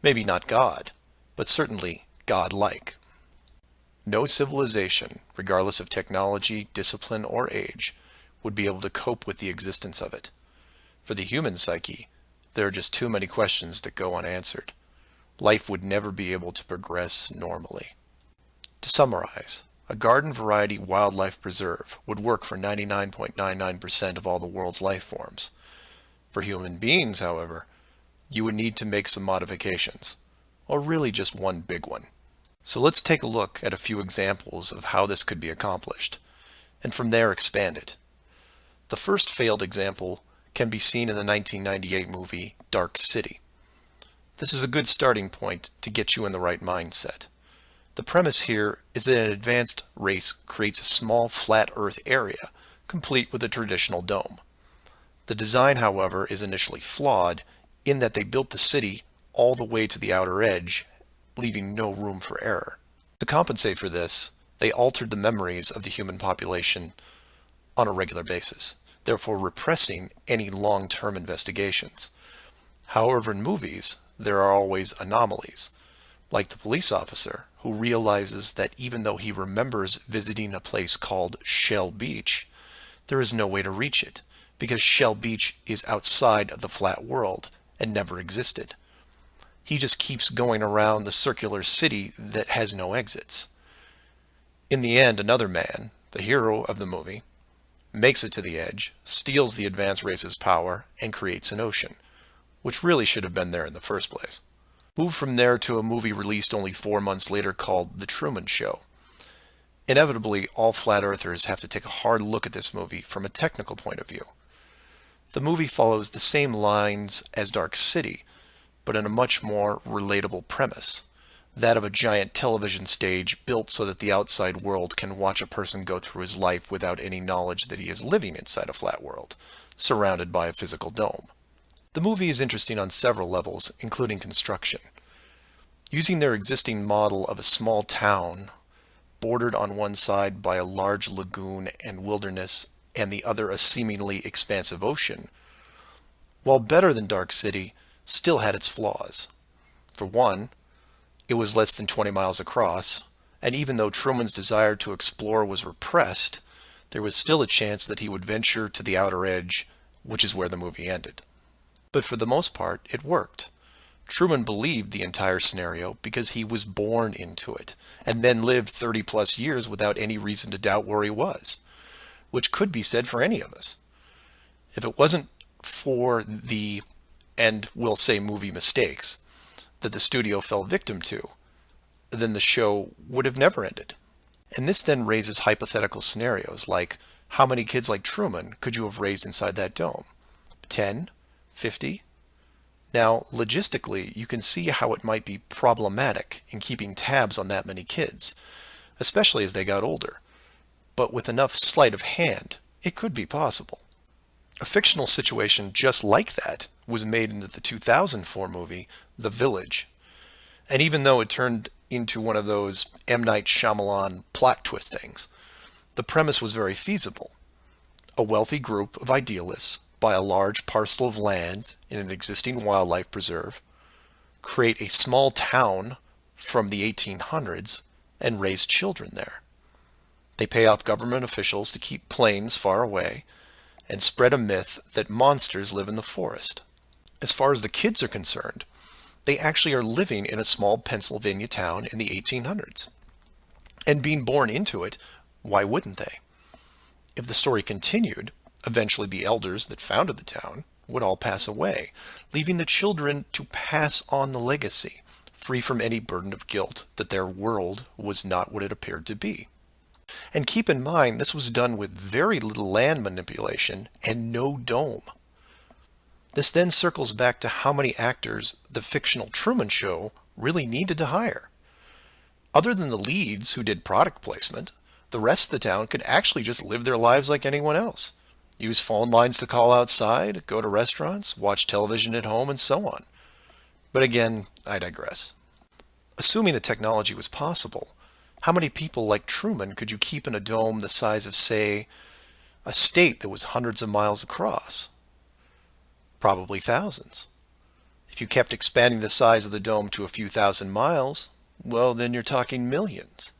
Maybe not God, but certainly God-like. No civilization, regardless of technology, discipline, or age, would be able to cope with the existence of it. For the human psyche, there are just too many questions that go unanswered. Life would never be able to progress normally. To summarize, a garden variety wildlife preserve would work for 99.99% of all the world's life forms. For human beings, however, you would need to make some modifications, or really just one big one. So let's take a look at a few examples of how this could be accomplished, and from there expand it. The first failed example can be seen in the 1998 movie Dark City. This is a good starting point to get you in the right mindset. The premise here is that an advanced race creates a small flat Earth area, complete with a traditional dome. The design, however, is initially flawed in that they built the city all the way to the outer edge, leaving no room for error. To compensate for this, they altered the memories of the human population on a regular basis, therefore repressing any long-term investigations. However, in movies, there are always anomalies, like the police officer who realizes that even though he remembers visiting a place called Shell Beach, there is no way to reach it, because Shell Beach is outside of the flat world and never existed. He just keeps going around the circular city that has no exits. In the end, another man, the hero of the movie, makes it to the edge, steals the advanced race's power, and creates an ocean, which really should have been there in the first place. Move from there to a movie released only 4 months later called The Truman Show. Inevitably, all flat earthers have to take a hard look at this movie from a technical point of view. The movie follows the same lines as Dark City, but in a much more relatable premise, that of a giant television stage built so that the outside world can watch a person go through his life without any knowledge that he is living inside a flat world, surrounded by a physical dome. The movie is interesting on several levels, including construction. Using their existing model of a small town, bordered on one side by a large lagoon and wilderness, and the other a seemingly expansive ocean, while better than Dark City, still had its flaws. For one, it was less than 20 miles across, and even though Truman's desire to explore was repressed, there was still a chance that he would venture to the outer edge, which is where the movie ended. But for the most part, it worked. Truman believed the entire scenario because he was born into it, and then lived 30-plus years without any reason to doubt where he was, which could be said for any of us. If it wasn't for the, and we'll say movie mistakes, that the studio fell victim to, then the show would have never ended. And this then raises hypothetical scenarios like, how many kids like Truman could you have raised inside that dome? 10? 50? Now, logistically, you can see how it might be problematic in keeping tabs on that many kids, especially as they got older. But with enough sleight of hand, it could be possible. A fictional situation just like that was made into the 2004 movie, The Village. And even though it turned into one of those M. Night Shyamalan plot twist things, the premise was very feasible. A wealthy group of idealists buy a large parcel of land in an existing wildlife preserve, create a small town from the 1800s, and raise children there. They pay off government officials to keep planes far away and spread a myth that monsters live in the forest. As far as the kids are concerned, they actually are living in a small Pennsylvania town in the 1800s. And being born into it, why wouldn't they? If the story continued, eventually the elders that founded the town would all pass away, leaving the children to pass on the legacy, free from any burden of guilt that their world was not what it appeared to be. And keep in mind, this was done with very little land manipulation and no dome. This then circles back to how many actors the fictional Truman Show really needed to hire. Other than the leads who did product placement, the rest of the town could actually just live their lives like anyone else. Use phone lines to call outside, go to restaurants, watch television at home, and so on. But again, I digress. Assuming the technology was possible, how many people like Truman could you keep in a dome the size of, say, a state that was hundreds of miles across? Probably thousands. If you kept expanding the size of the dome to a few thousand miles, well, then you're talking millions.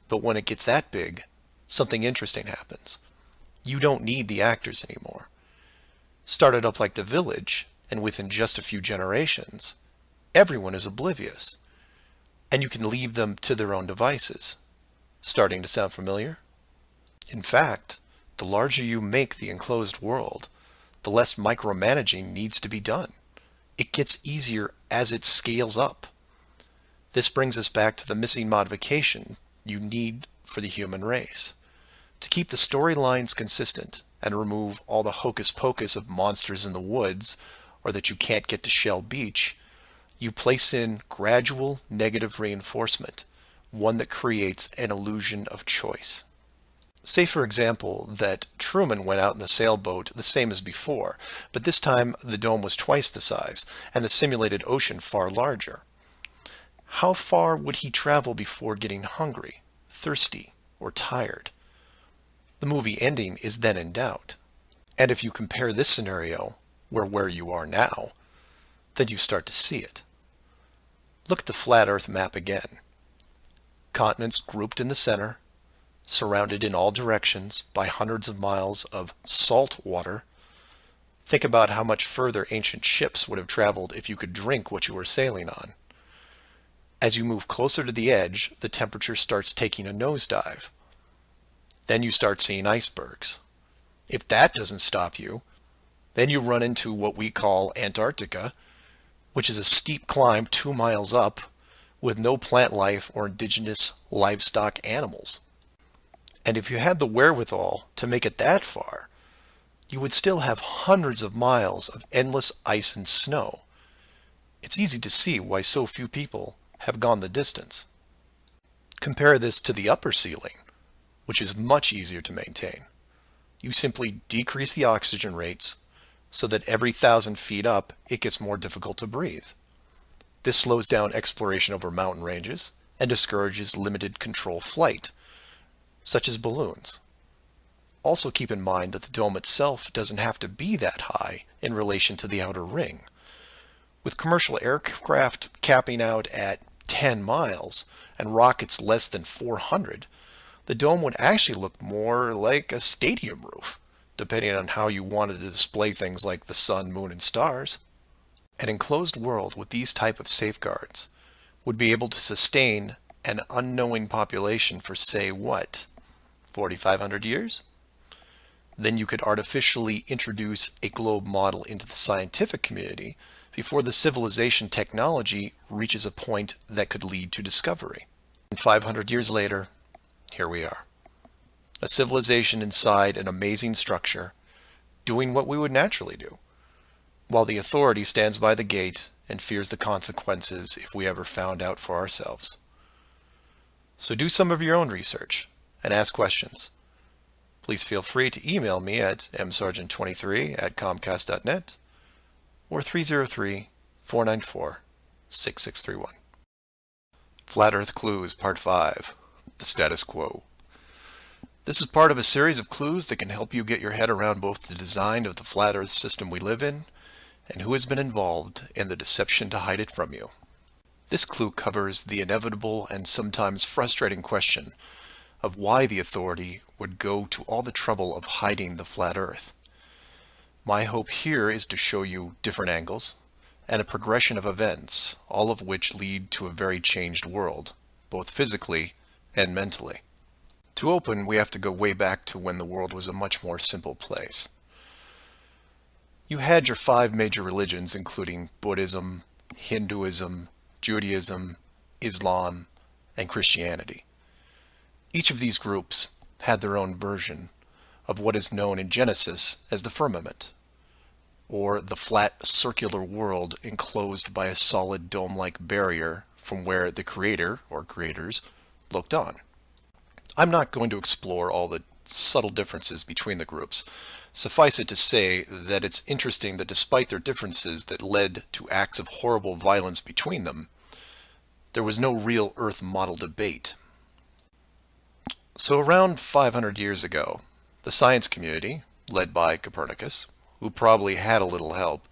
But when it gets that big, something interesting happens. You don't need the actors anymore. Started up like The Village, and within just a few generations, everyone is oblivious. And you can leave them to their own devices. Starting to sound familiar? In fact, the larger you make the enclosed world, the less micromanaging needs to be done. It gets easier as it scales up. This brings us back to the missing modification you need for the human race. To keep the storylines consistent and remove all the hocus pocus of monsters in the woods or that you can't get to Shell Beach, you place in gradual negative reinforcement, one that creates an illusion of choice. Say, for example, that Truman went out in the sailboat the same as before, but this time the dome was twice the size and the simulated ocean far larger. How far would he travel before getting hungry, thirsty, or tired? The movie ending is then in doubt. And if you compare this scenario where you are now, then you start to see it. Look at the flat Earth map again. Continents grouped in the center, surrounded in all directions by hundreds of miles of salt water. Think about how much further ancient ships would have traveled if you could drink what you were sailing on. As you move closer to the edge, the temperature starts taking a nosedive. Then you start seeing icebergs. If that doesn't stop you, then you run into what we call Antarctica, which is a steep climb 2 miles up with no plant life or indigenous livestock animals. And if you had the wherewithal to make it that far, you would still have hundreds of miles of endless ice and snow. It's easy to see why so few people have gone the distance. Compare this to the upper ceiling, which is much easier to maintain. You simply decrease the oxygen rates so that every 1,000 feet up, it gets more difficult to breathe. This slows down exploration over mountain ranges and discourages limited control flight, such as balloons. Also keep in mind that the dome itself doesn't have to be that high in relation to the outer ring. With commercial aircraft capping out at 10 miles and rockets less than 400, the dome would actually look more like a stadium roof, depending on how you wanted to display things like the sun, moon, and stars. An enclosed world with these type of safeguards would be able to sustain an unknowing population for, say, what, 4,500 years? Then you could artificially introduce a globe model into the scientific community before the civilization technology reaches a point that could lead to discovery. And 500 years later, here we are. A civilization inside an amazing structure, doing what we would naturally do, while the authority stands by the gate and fears the consequences if we ever found out for ourselves. So do some of your own research and ask questions. Please feel free to email me at msargent23@comcast.net or 303-494-6631. Flat Earth Clues Part 5, The Status Quo. This is part of a series of clues that can help you get your head around both the design of the flat Earth system we live in and who has been involved in the deception to hide it from you. This clue covers the inevitable and sometimes frustrating question of why the authority would go to all the trouble of hiding the flat Earth. My hope here is to show you different angles and a progression of events, all of which lead to a very changed world, both physically and mentally. To open, we have to go way back to when the world was a much more simple place. You had your 5 major religions, including Buddhism, Hinduism, Judaism, Islam, and Christianity. Each of these groups had their own version of what is known in Genesis as the firmament, or the flat circular world enclosed by a solid dome-like barrier from where the creator, or creators, looked on. I'm not going to explore all the subtle differences between the groups. Suffice it to say that it's interesting that despite their differences that led to acts of horrible violence between them, there was no real Earth model debate. So around 500 years ago, the science community, led by Copernicus, who probably had a little help,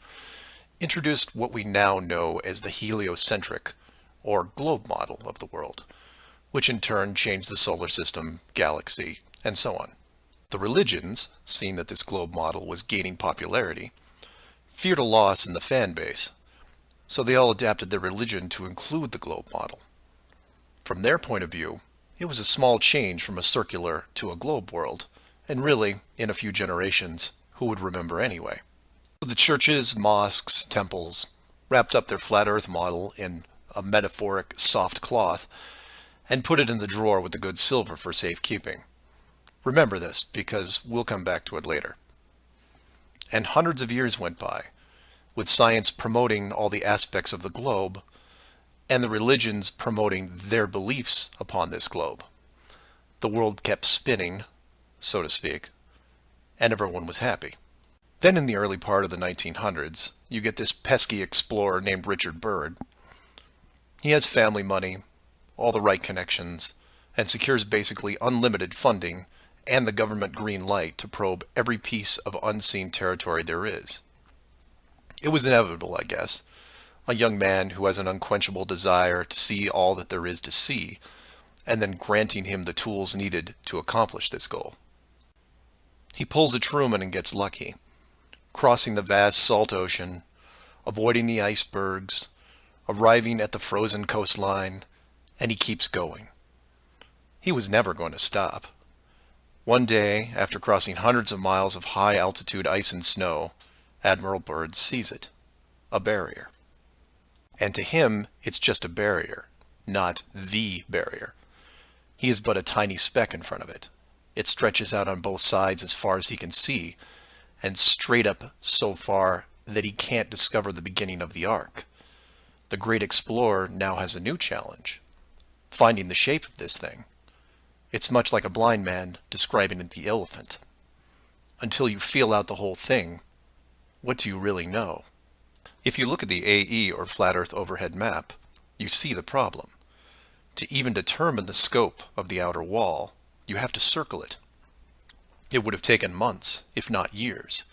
introduced what we now know as the heliocentric, or globe model of the world, which in turn changed the solar system, galaxy, and so on. The religions, seeing that this globe model was gaining popularity, feared a loss in the fan base, so they all adapted their religion to include the globe model. From their point of view, it was a small change from a circular to a globe world, and really, in a few generations, who would remember anyway? The churches, mosques, temples wrapped up their flat earth model in a metaphoric soft cloth and put it in the drawer with the good silver for safekeeping. Remember this, because we'll come back to it later. And hundreds of years went by, with science promoting all the aspects of the globe, and the religions promoting their beliefs upon this globe. The world kept spinning, so to speak, and everyone was happy. Then in the early part of the 1900s, you get this pesky explorer named Richard Byrd. He has family money, all the right connections, and secures basically unlimited funding and the government green light to probe every piece of unseen territory there is. It was inevitable, I guess. A young man who has an unquenchable desire to see all that there is to see, and then granting him the tools needed to accomplish this goal. He pulls a Truman and gets lucky, crossing the vast salt ocean, avoiding the icebergs, arriving at the frozen coastline, and he keeps going. He was never going to stop. One day, after crossing hundreds of miles of high-altitude ice and snow, Admiral Byrd sees it, a barrier. And to him, it's just a barrier, not the barrier. He is but a tiny speck in front of it. It stretches out on both sides as far as he can see, and straight up so far that he can't discover the beginning of the arc. The great explorer now has a new challenge, finding the shape of this thing. It's much like a blind man describing the elephant. Until you feel out the whole thing, what do you really know? If you look at the AE, or Flat Earth Overhead Map, you see the problem. To even determine the scope of the outer wall, you have to circle it. It would have taken months, if not years.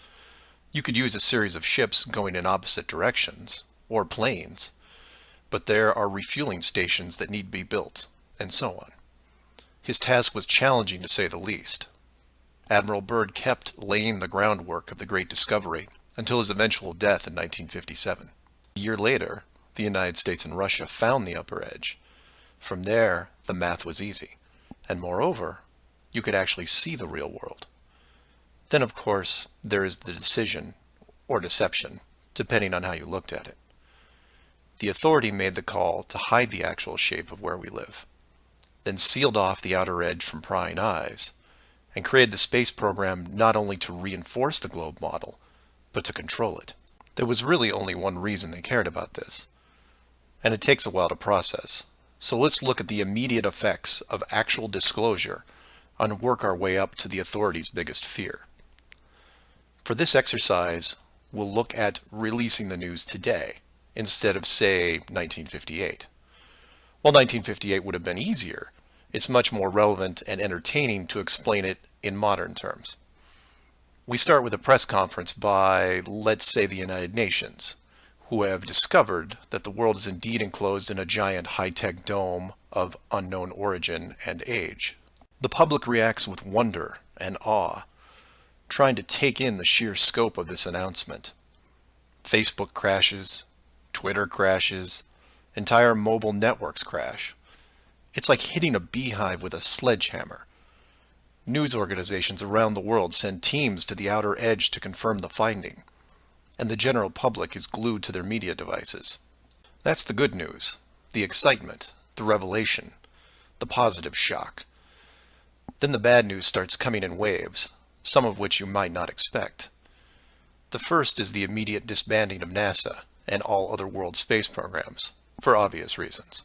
You could use a series of ships going in opposite directions, or planes, but there are refueling stations that need to be built, and so on. His task was challenging to say the least. Admiral Byrd kept laying the groundwork of the great discovery until his eventual death in 1957. A year later, the United States and Russia found the upper edge. From there, the math was easy, and moreover, you could actually see the real world. Then, of course, there is the decision, or deception, depending on how you looked at it. The authority made the call to hide the actual shape of where we live, then sealed off the outer edge from prying eyes, and created the space program not only to reinforce the globe model, but to control it. There was really only one reason they cared about this, and it takes a while to process. So let's look at the immediate effects of actual disclosure and work our way up to the authority's biggest fear. For this exercise, we'll look at releasing the news today, instead of, say, 1958. While 1958 would have been easier, it's much more relevant and entertaining to explain it in modern terms. We start with a press conference by, let's say, the United Nations, who have discovered that the world is indeed enclosed in a giant high-tech dome of unknown origin and age. The public reacts with wonder and awe, trying to take in the sheer scope of this announcement. Facebook crashes, Twitter crashes, entire mobile networks crash. It's like hitting a beehive with a sledgehammer. News organizations around the world send teams to the outer edge to confirm the finding, and the general public is glued to their media devices. That's the good news, the excitement, the revelation, the positive shock. Then the bad news starts coming in waves, some of which you might not expect. The first is the immediate disbanding of NASA and all other world space programs, for obvious reasons.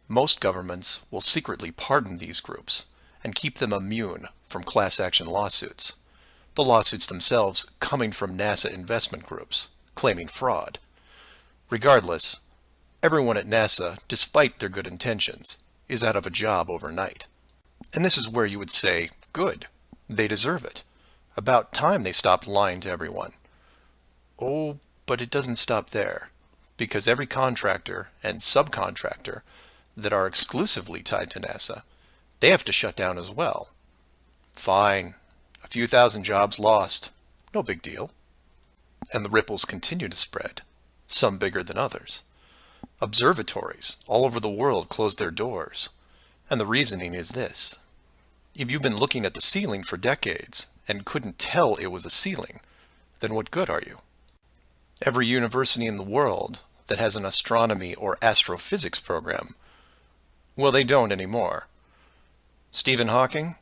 Most governments will secretly pardon these groups and keep them immune from class action lawsuits, the lawsuits themselves coming from NASA investment groups, claiming fraud. Regardless, everyone at NASA, despite their good intentions, is out of a job overnight. And this is where you would say, good, they deserve it. About time they stopped lying to everyone. Oh, but it doesn't stop there, because every contractor and subcontractor that are exclusively tied to NASA, they have to shut down as well. Fine, a few thousand jobs lost, no big deal. And the ripples continue to spread, some bigger than others. Observatories all over the world closed their doors, and the reasoning is this. If you've been looking at the ceiling for decades and couldn't tell it was a ceiling, then what good are you? Every university in the world that has an astronomy or astrophysics program, well, they don't anymore. Stephen Hawking,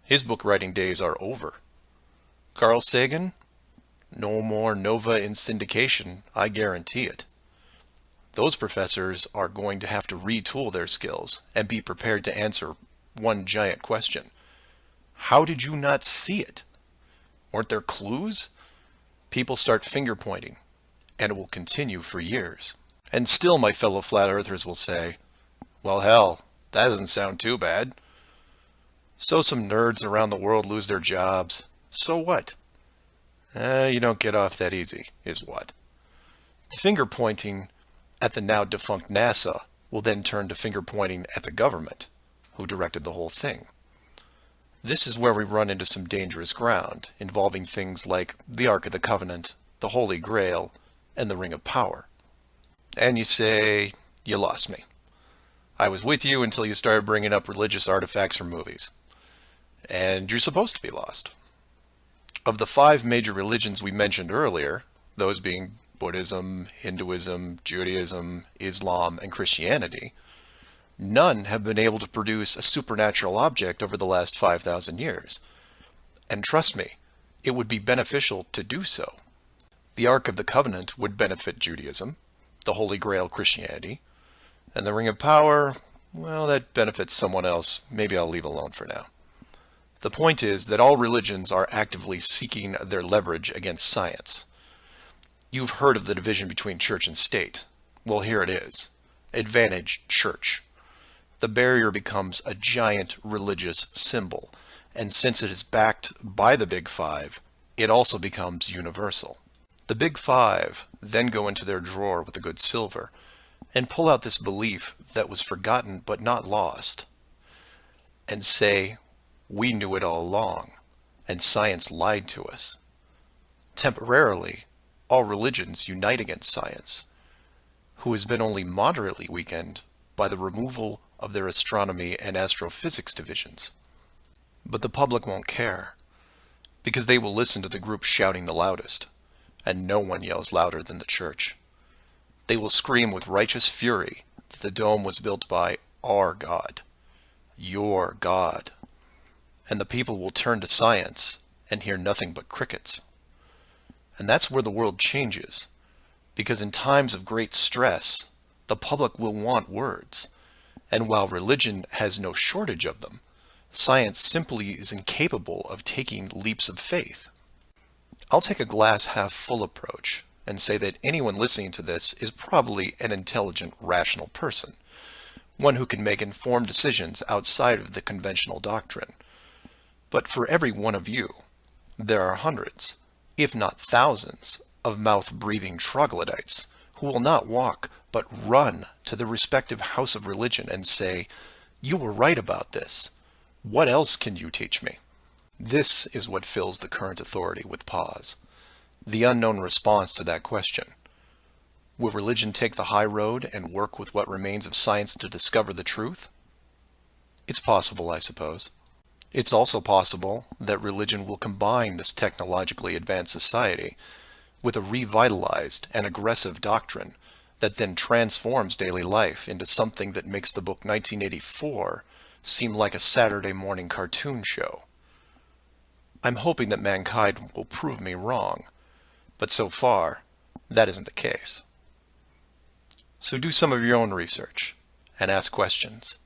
his book writing days are over. Carl Sagan, no more nova in syndication, I guarantee it. Those professors are going to have to retool their skills and be prepared to answer one giant question. How did you not see it? Weren't there clues? People start finger pointing, and it will continue for years. And still my fellow flat earthers will say, well, hell, that doesn't sound too bad. So some nerds around the world lose their jobs. So what? You don't get off that easy, is what. The finger pointing at the now defunct NASA will then turn to finger pointing at the government, who directed the whole thing. This is where we run into some dangerous ground, involving things like the Ark of the Covenant, the Holy Grail, and the Ring of Power. And you say, you lost me. I was with you until you started bringing up religious artifacts from movies. And you're supposed to be lost. Of the 5 major religions we mentioned earlier, those being Buddhism, Hinduism, Judaism, Islam, and Christianity, none have been able to produce a supernatural object over the last 5,000 years. And trust me, it would be beneficial to do so. The Ark of the Covenant would benefit Judaism, the Holy Grail Christianity, and the Ring of Power, well, that benefits someone else. Maybe I'll leave alone for now. The point is that all religions are actively seeking their leverage against science. You've heard of the division between church and state. Well, here it is. Advantage church. The barrier becomes a giant religious symbol, and since it is backed by the Big Five, it also becomes universal. The Big Five then go into their drawer with the good silver and pull out this belief that was forgotten but not lost, and say, we knew it all along, and science lied to us. Temporarily, all religions unite against science, who has been only moderately weakened by the removal of their astronomy and astrophysics divisions. But the public won't care, because they will listen to the group shouting the loudest, and no one yells louder than the church. They will scream with righteous fury that the dome was built by our God, your God. And the people will turn to science and hear nothing but crickets. And that's where the world changes, because in times of great stress, the public will want words. And while religion has no shortage of them, science simply is incapable of taking leaps of faith. I'll take a glass half full approach and say that anyone listening to this is probably an intelligent, rational person, one who can make informed decisions outside of the conventional doctrine. But for every one of you, there are hundreds, if not thousands, of mouth-breathing troglodytes who will not walk but run to the respective house of religion and say, "You were right about this. What else can you teach me?" This is what fills the current authority with pause. The unknown response to that question. Will religion take the high road and work with what remains of science to discover the truth? It's possible, I suppose. It's also possible that religion will combine this technologically advanced society with a revitalized and aggressive doctrine that then transforms daily life into something that makes the book 1984 seem like a Saturday morning cartoon show. I'm hoping that mankind will prove me wrong, but so far, that isn't the case. So do some of your own research and ask questions.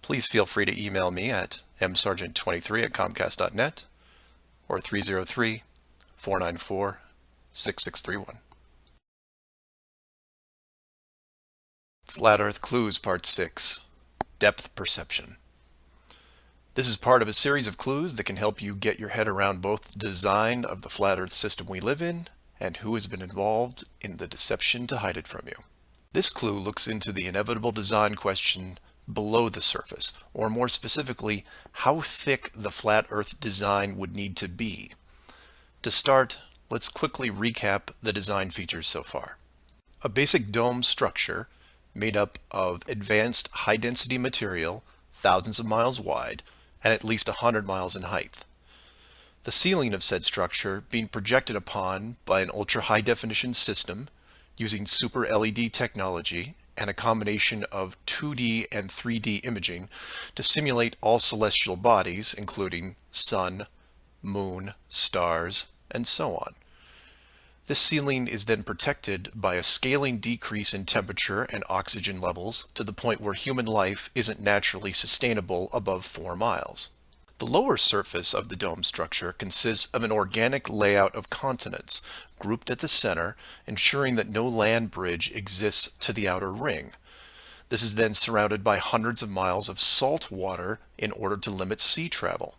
Please feel free to email me at msargent23@comcast.net or 303-494-6631. Flat Earth Clues Part 6, Depth Perception. This is part of a series of clues that can help you get your head around both the design of the flat Earth system we live in and who has been involved in the deception to hide it from you. This clue looks into the inevitable design question below the surface, or more specifically, how thick the flat Earth design would need to be. To start, let's quickly recap the design features so far. A basic dome structure made up of advanced high-density material, thousands of miles wide, and at least 100 miles in height. The ceiling of said structure being projected upon by an ultra-high-definition system using super LED technology and a combination of 2D and 3D imaging to simulate all celestial bodies, including sun, moon, stars, and so on. This ceiling is then protected by a scaling decrease in temperature and oxygen levels to the point where human life isn't naturally sustainable above 4 miles. The lower surface of the dome structure consists of an organic layout of continents, grouped at the center, ensuring that no land bridge exists to the outer ring. This is then surrounded by hundreds of miles of salt water in order to limit sea travel.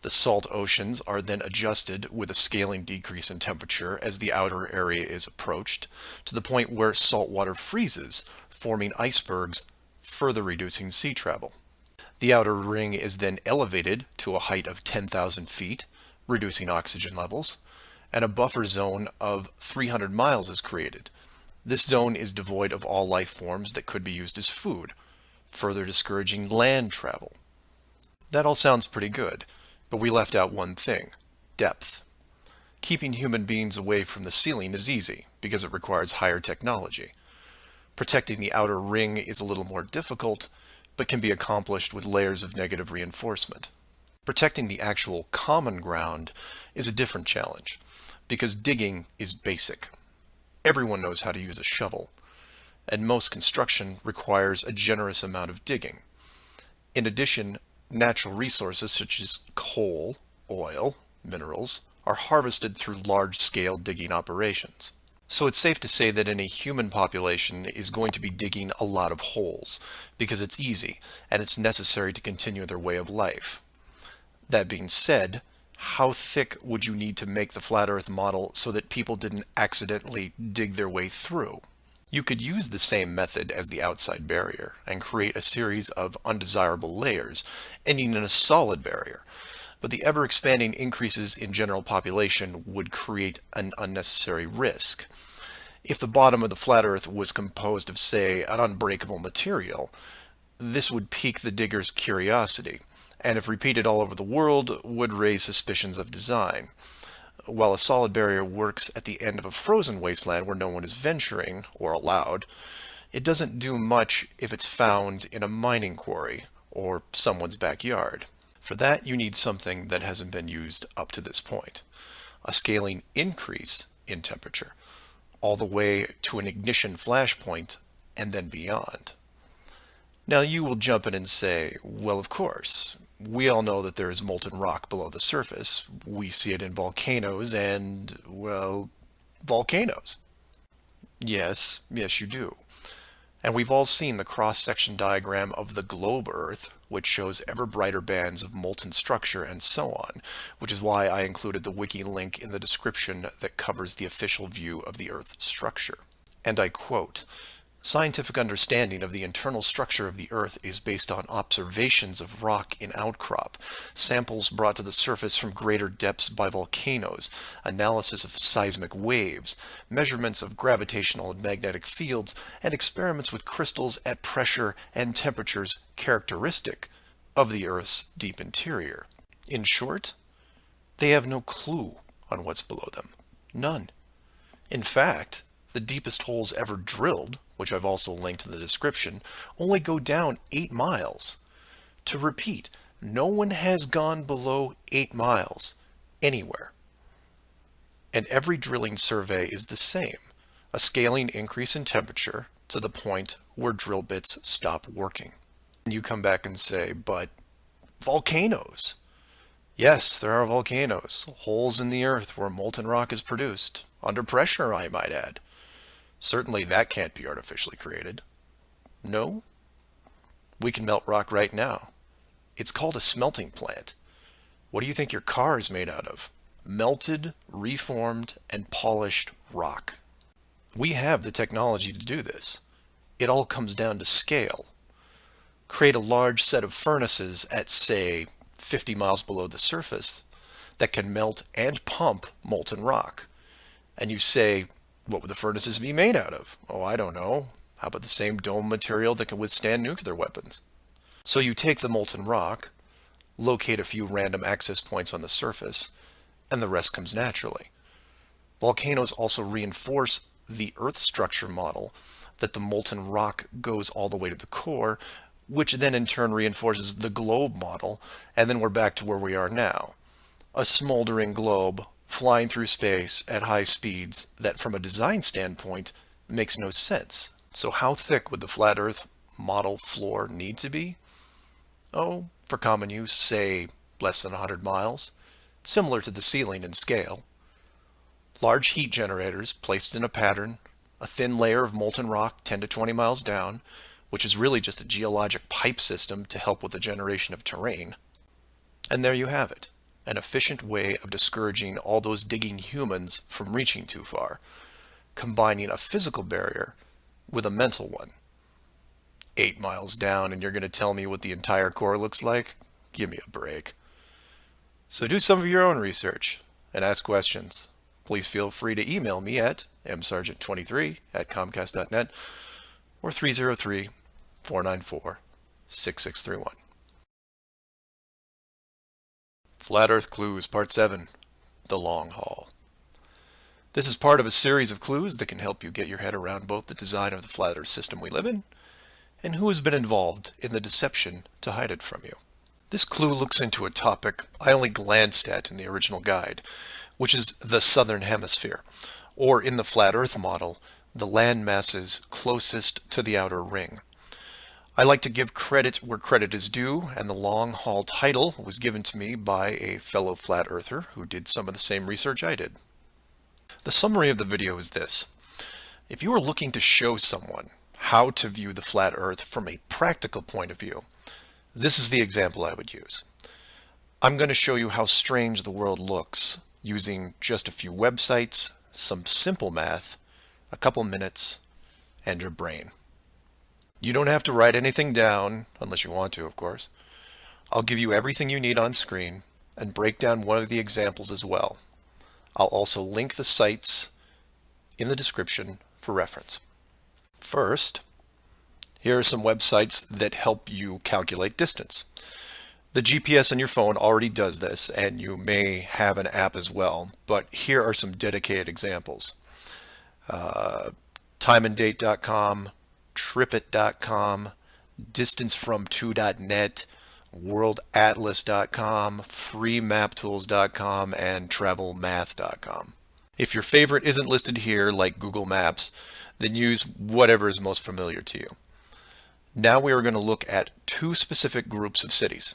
The salt oceans are then adjusted with a scaling decrease in temperature as the outer area is approached, to the point where salt water freezes, forming icebergs, further reducing sea travel. The outer ring is then elevated to a height of 10,000 feet, reducing oxygen levels, and a buffer zone of 300 miles is created. This zone is devoid of all life forms that could be used as food, further discouraging land travel. That all sounds pretty good, but we left out one thing: depth. Keeping human beings away from the ceiling is easy, because it requires higher technology. Protecting the outer ring is a little more difficult, but can be accomplished with layers of negative reinforcement. Protecting the actual common ground is a different challenge, because digging is basic. Everyone knows how to use a shovel, and most construction requires a generous amount of digging. In addition, natural resources such as coal, oil, minerals are harvested through large-scale digging operations. So it's safe to say that any human population is going to be digging a lot of holes, because it's easy and it's necessary to continue their way of life. That being said, how thick would you need to make the flat Earth model so that people didn't accidentally dig their way through? You could use the same method as the outside barrier and create a series of undesirable layers, ending in a solid barrier. But the ever-expanding increases in general population would create an unnecessary risk. If the bottom of the flat Earth was composed of, say, an unbreakable material, this would pique the digger's curiosity, and if repeated all over the world, would raise suspicions of design. while a solid barrier works at the end of a frozen wasteland where no one is venturing or allowed, it doesn't do much if it's found in a mining quarry or someone's backyard. For that, you need something that hasn't been used up to this point. A scaling increase in temperature, all the way to an ignition flashpoint and then beyond. Now you will jump in and say, well, of course, we all know that there is molten rock below the surface. We see it in volcanoes and, well, volcanoes. Yes, you do. And we've all seen the cross-section diagram of the globe Earth, which shows ever brighter bands of molten structure and so on, which is why I included the wiki link in the description that covers the official view of the Earth's structure. And I quote, "Scientific understanding of the internal structure of the Earth is based on observations of rock in outcrop, samples brought to the surface from greater depths by volcanoes, analysis of seismic waves, measurements of gravitational and magnetic fields, and experiments with crystals at pressure and temperatures characteristic of the Earth's deep interior." In short, they have no clue on what's below them. None. In fact, the deepest holes ever drilled, which I've also linked in the description, only go down 8 miles. To repeat, no one has gone below 8 miles anywhere. And every drilling survey is the same, a scaling increase in temperature to the point where drill bits stop working. And you come back and say, but volcanoes. Yes, there are volcanoes, holes in the earth where molten rock is produced, under pressure, I might add. Certainly that can't be artificially created. No? We can melt rock right now. It's called a smelting plant. What do you think your car is made out of? Melted, reformed, and polished rock. We have the technology to do this. It all comes down to scale. Create a large set of furnaces at, say, 50 miles below the surface that can melt and pump molten rock. And you say, what would the furnaces be made out of? Oh, I don't know. How about the same dome material that can withstand nuclear weapons? So you take the molten rock, locate a few random access points on the surface, and the rest comes naturally. Volcanoes also reinforce the Earth structure model that the molten rock goes all the way to the core, which then in turn reinforces the globe model, and then we're back to where we are now. A smoldering globe flying through space at high speeds that from a design standpoint makes no sense. So how thick would the flat Earth model floor need to be? Oh, for common use, say less than 100 miles, similar to the ceiling in scale. Large heat generators placed in a pattern, a thin layer of molten rock 10 to 20 miles down, which is really just a geologic pipe system to help with the generation of terrain. And there you have it. An efficient way of discouraging all those digging humans from reaching too far, combining a physical barrier with a mental one. 8 miles down and you're going to tell me what the entire core looks like? Give me a break. So do some of your own research and ask questions. Please feel free to email me at msargent23@comcast.net or 303-494-6631. Flat Earth Clues, Part 7, The Long Haul. This is part of a series of clues that can help you get your head around both the design of the flat Earth system we live in and who has been involved in the deception to hide it from you. This clue looks into a topic I only glanced at in the original guide, which is the southern hemisphere, or in the flat Earth model, the land masses closest to the outer ring. I like to give credit where credit is due, and the long haul title was given to me by a fellow flat earther who did some of the same research I did. The summary of the video is this. If you are looking to show someone how to view the flat Earth from a practical point of view, this is the example I would use. I'm going to show you how strange the world looks using just a few websites, some simple math, a couple minutes, and your brain. You don't have to write anything down, unless you want to, of course. I'll give you everything you need on screen and break down one of the examples as well. I'll also link the sites in the description for reference. First, here are some websites that help you calculate distance. The GPS on your phone already does this, and you may have an app as well, but here are some dedicated examples. Timeanddate.com, tripit.com, distancefrom2.net, worldatlas.com, freemaptools.com, and travelmath.com. If your favorite isn't listed here, like Google Maps, then use whatever is most familiar to you. Now we are going to look at two specific groups of cities.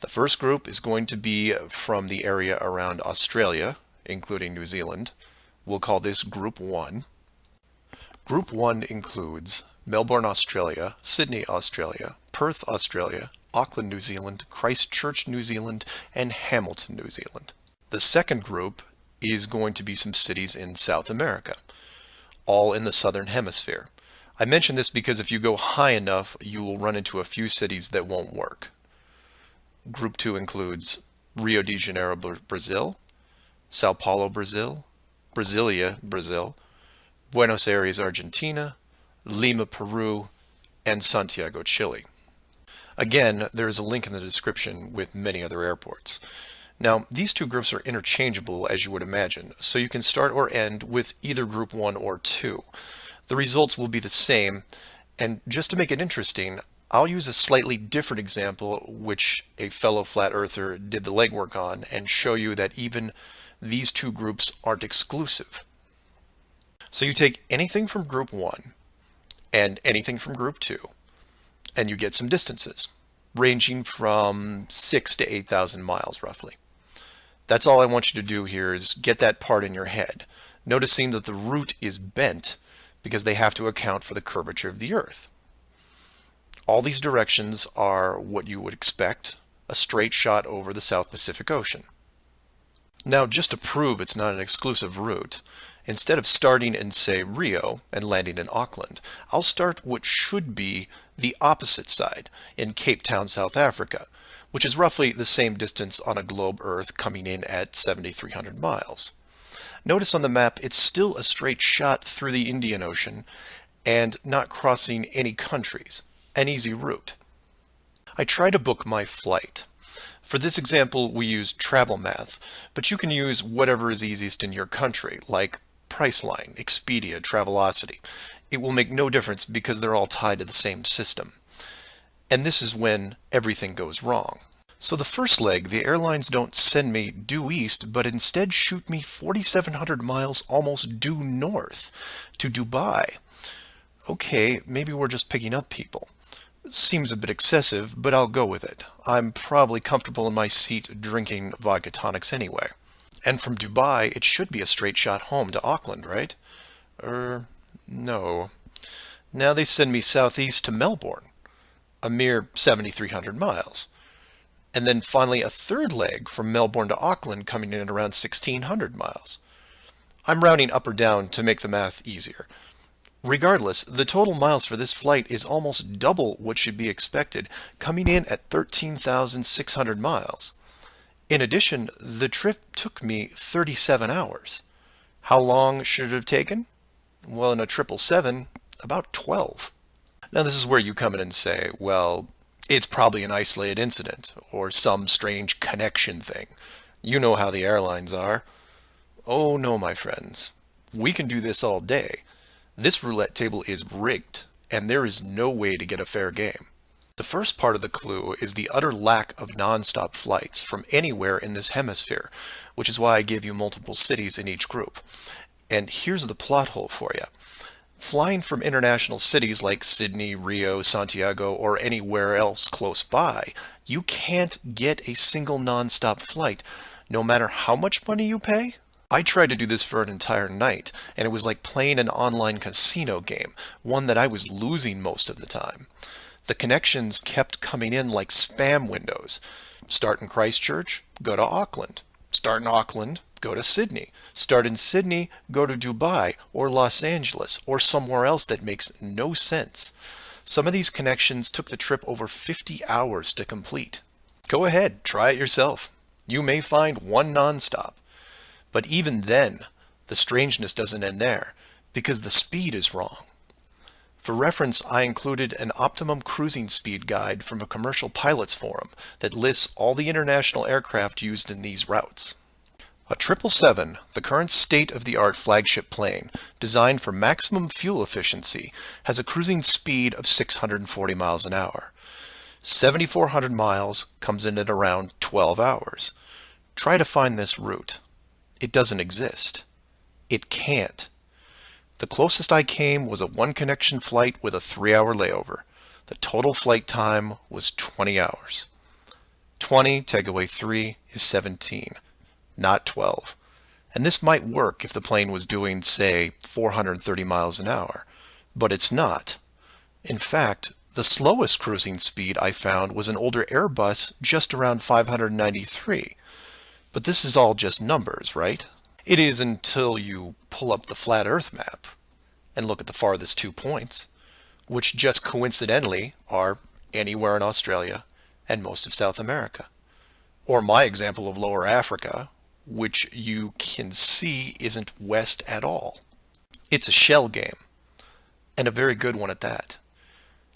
The first group is going to be from the area around Australia, including New Zealand. We'll call this Group 1. Group 1 includes Melbourne, Australia, Sydney, Australia, Perth, Australia, Auckland, New Zealand, Christchurch, New Zealand, and Hamilton, New Zealand. The second group is going to be some cities in South America, all in the southern hemisphere. I mention this because if you go high enough, you will run into a few cities that won't work. Group 2 includes Rio de Janeiro, Brazil, Sao Paulo, Brazil, Brasilia, Brazil, Buenos Aires, Argentina, Lima, Peru, and Santiago, Chile. Again, there is a link in the description with many other airports. Now, these two groups are interchangeable, as you would imagine, so you can start or end with either Group 1 or 2. The results will be the same, and just to make it interesting, I'll use a slightly different example which a fellow flat earther did the legwork on and show you that even these two groups aren't exclusive. So you take anything from Group 1 and anything from Group 2 and you get some distances ranging from 6 to 8,000 miles roughly. That's all I want you to do here is get that part in your head, noticing that the route is bent because they have to account for the curvature of the Earth. All these directions are what you would expect, a straight shot over the South Pacific Ocean. Now, just to prove it's not an exclusive route, instead of starting in, say, Rio and landing in Auckland, I'll start what should be the opposite side in Cape Town, South Africa, which is roughly the same distance on a globe Earth coming in at 7,300 miles. Notice on the map it's still a straight shot through the Indian Ocean and not crossing any countries. An easy route. I try to book my flight. For this example, we use TravelMath, but you can use whatever is easiest in your country, like Priceline, Expedia, Travelocity. It will make no difference because they're all tied to the same system. And this is when everything goes wrong. So the first leg, the airlines don't send me due east, but instead shoot me 4,700 miles almost due north to Dubai. Okay, maybe we're just picking up people. Seems a bit excessive, but I'll go with it. I'm probably comfortable in my seat drinking vodka tonics anyway. And from Dubai, it should be a straight shot home to Auckland, right? No. Now they send me southeast to Melbourne, a mere 7,300 miles. And then finally a third leg from Melbourne to Auckland coming in at around 1,600 miles. I'm rounding up or down to make the math easier. Regardless, the total miles for this flight is almost double what should be expected, coming in at 13,600 miles. In addition, the trip took me 37 hours. How long should it have taken? Well, in a 777, about 12. Now this is where you come in and say, well, it's probably an isolated incident, or some strange connection thing. You know how the airlines are. Oh no, my friends. We can do this all day. This roulette table is rigged, and there is no way to get a fair game. The first part of the clue is the utter lack of non-stop flights from anywhere in this hemisphere, which is why I gave you multiple cities in each group. And here's the plot hole for you. Flying from international cities like Sydney, Rio, Santiago, or anywhere else close by, you can't get a single non-stop flight, no matter how much money you pay. I tried to do this for an entire night, and it was like playing an online casino game, one that I was losing most of the time. The connections kept coming in like spam windows. Start in Christchurch, go to Auckland. Start in Auckland, go to Sydney. Start in Sydney, go to Dubai or Los Angeles or somewhere else that makes no sense. Some of these connections took the trip over 50 hours to complete. Go ahead, try it yourself. You may find one nonstop. But even then, the strangeness doesn't end there, because the speed is wrong. For reference, I included an optimum cruising speed guide from a commercial pilots forum that lists all the international aircraft used in these routes. A 777, the current state-of-the-art flagship plane, designed for maximum fuel efficiency, has a cruising speed of 640 miles an hour. 7,400 miles comes in at around 12 hours. Try to find this route. It doesn't exist. It can't. The closest I came was a one-connection flight with a 3-hour layover. The total flight time was 20 hours. 20 take away 3 is 17. Not 12. And this might work if the plane was doing, say, 430 miles an hour. But it's not. In fact, the slowest cruising speed I found was an older Airbus just around 593. But this is all just numbers, right? It is until you pull up the flat Earth map and look at the farthest 2 points, which just coincidentally are anywhere in Australia and most of South America. Or my example of Lower Africa, which you can see isn't west at all. It's a shell game, and a very good one at that.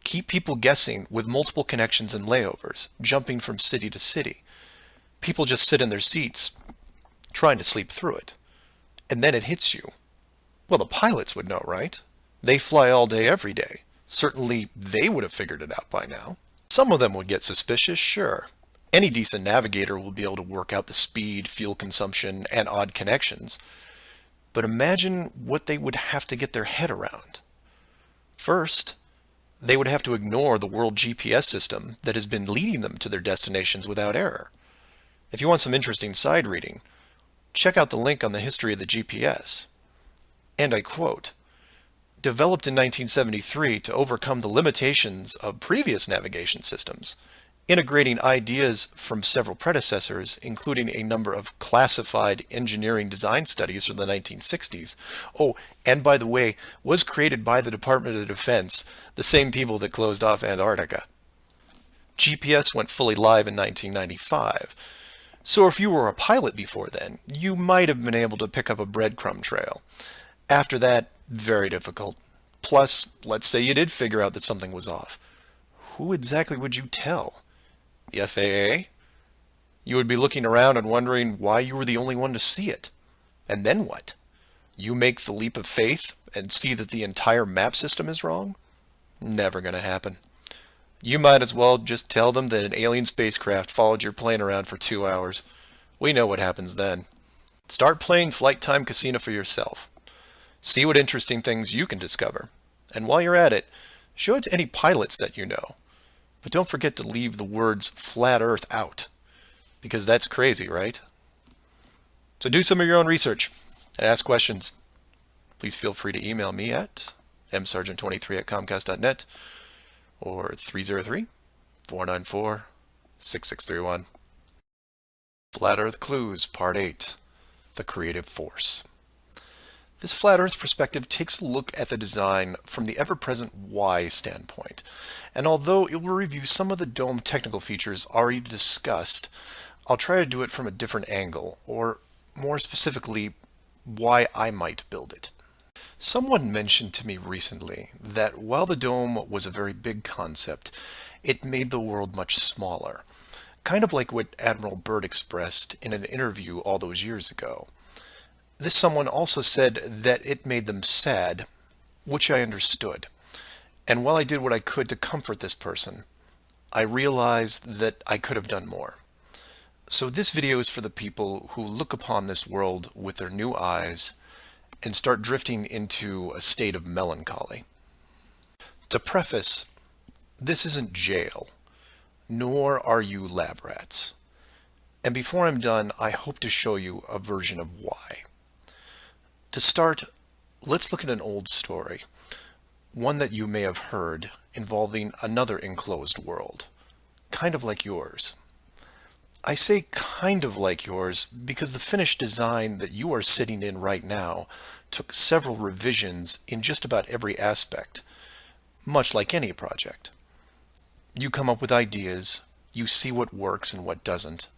Keep people guessing with multiple connections and layovers, jumping from city to city. People just sit in their seats, trying to sleep through it. And then it hits you. Well, the pilots would know, right? They fly all day, every day. Certainly, they would have figured it out by now. Some of them would get suspicious, sure. Any decent navigator will be able to work out the speed, fuel consumption, and odd connections. But imagine what they would have to get their head around. First, they would have to ignore the world GPS system that has been leading them to their destinations without error. If you want some interesting side reading, check out the link on the history of the GPS. And I quote, "Developed in 1973 to overcome the limitations of previous navigation systems, integrating ideas from several predecessors, including a number of classified engineering design studies from the 1960s. Oh, and by the way, was created by the Department of Defense, the same people that closed off Antarctica. GPS went fully live in 1995. So if you were a pilot before then, you might have been able to pick up a breadcrumb trail. After that, very difficult. Plus, let's say you did figure out that something was off. Who exactly would you tell? The FAA? You would be looking around and wondering why you were the only one to see it. And then what? You make the leap of faith and see that the entire map system is wrong? Never gonna happen. You might as well just tell them that an alien spacecraft followed your plane around for 2 hours. We know what happens then. Start playing Flight Time Casino for yourself. See what interesting things you can discover. And while you're at it, show it to any pilots that you know. But don't forget to leave the words flat Earth out, because that's crazy, right? So do some of your own research and ask questions. Please feel free to email me at msargent23@comcast.net or 303-494-6631. Flat Earth Clues, Part 8, The Creative Force. This flat Earth perspective takes a look at the design from the ever-present why standpoint, and although it will review some of the dome technical features already discussed, I'll try to do it from a different angle, or more specifically, why I might build it. Someone mentioned to me recently that while the dome was a very big concept, it made the world much smaller, kind of like what Admiral Byrd expressed in an interview all those years ago. This someone also said that it made them sad, which I understood. And while I did what I could to comfort this person, I realized that I could have done more. So this video is for the people who look upon this world with their new eyes and start drifting into a state of melancholy. To preface, this isn't jail, nor are you lab rats. And before I'm done, I hope to show you a version of why. To start, let's look at an old story, one that you may have heard, involving another enclosed world, kind of like yours. I say kind of like yours because the finished design that you are sitting in right now took several revisions in just about every aspect, much like any project. You come up with ideas, you see what works and what doesn't,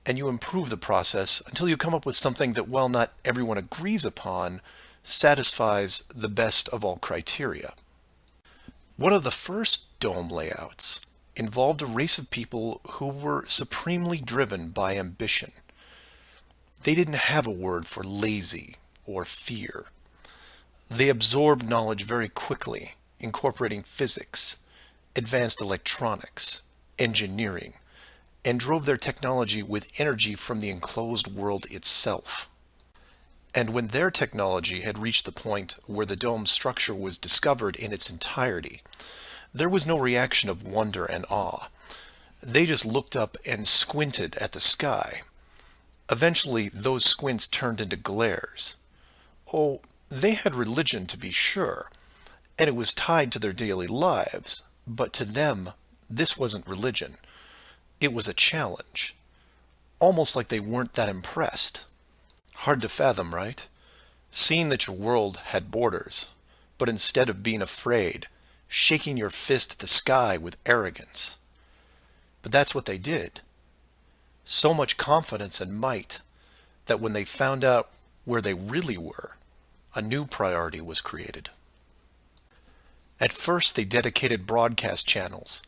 and you improve the process until you come up with something that, while not everyone agrees upon, satisfies the best of all criteria. One of the first dome layouts involved a race of people who were supremely driven by ambition. They didn't have a word for lazy or fear. They absorbed knowledge very quickly, incorporating physics, advanced electronics, engineering, and drove their technology with energy from the enclosed world itself. And when their technology had reached the point where the dome's structure was discovered in its entirety, there was no reaction of wonder and awe. They just looked up and squinted at the sky. Eventually, those squints turned into glares. Oh, they had religion, to be sure, and it was tied to their daily lives, but to them, this wasn't religion. It was a challenge. Almost like they weren't that impressed. Hard to fathom, right? Seeing that your world had borders, but instead of being afraid, shaking your fist at the sky with arrogance. But that's what they did. So much confidence and might that when they found out where they really were, a new priority was created. At first, they dedicated broadcast channels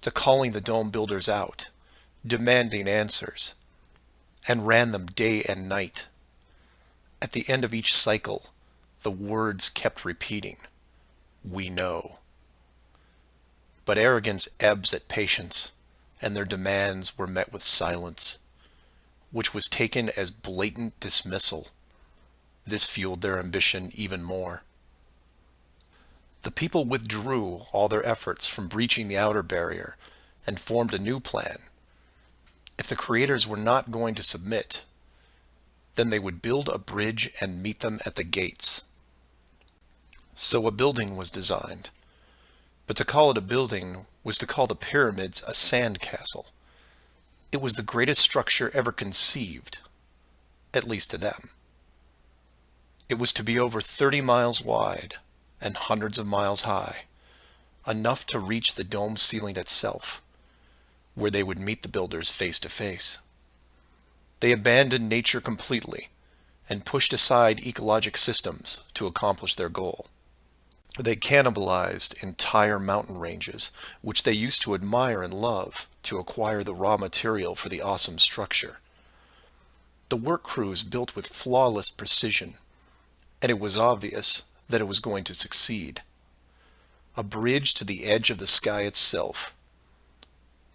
to calling the dome builders out, demanding answers, and ran them day and night. At the end of each cycle, the words kept repeating, "We know." But arrogance ebbs at patience, and their demands were met with silence, which was taken as blatant dismissal. This fueled their ambition even more. The people withdrew all their efforts from breaching the outer barrier and formed a new plan. If the creators were not going to submit, then they would build a bridge and meet them at the gates. So a building was designed. But to call it a building was to call the pyramids a sand castle. It was the greatest structure ever conceived, at least to them. It was to be over 30 miles wide and hundreds of miles high, enough to reach the dome ceiling itself, where they would meet the builders face to face. They abandoned nature completely and pushed aside ecologic systems to accomplish their goal. They cannibalized entire mountain ranges, which they used to admire and love, to acquire the raw material for the awesome structure. The work crews built with flawless precision, and it was obvious that it was going to succeed. A bridge to the edge of the sky itself.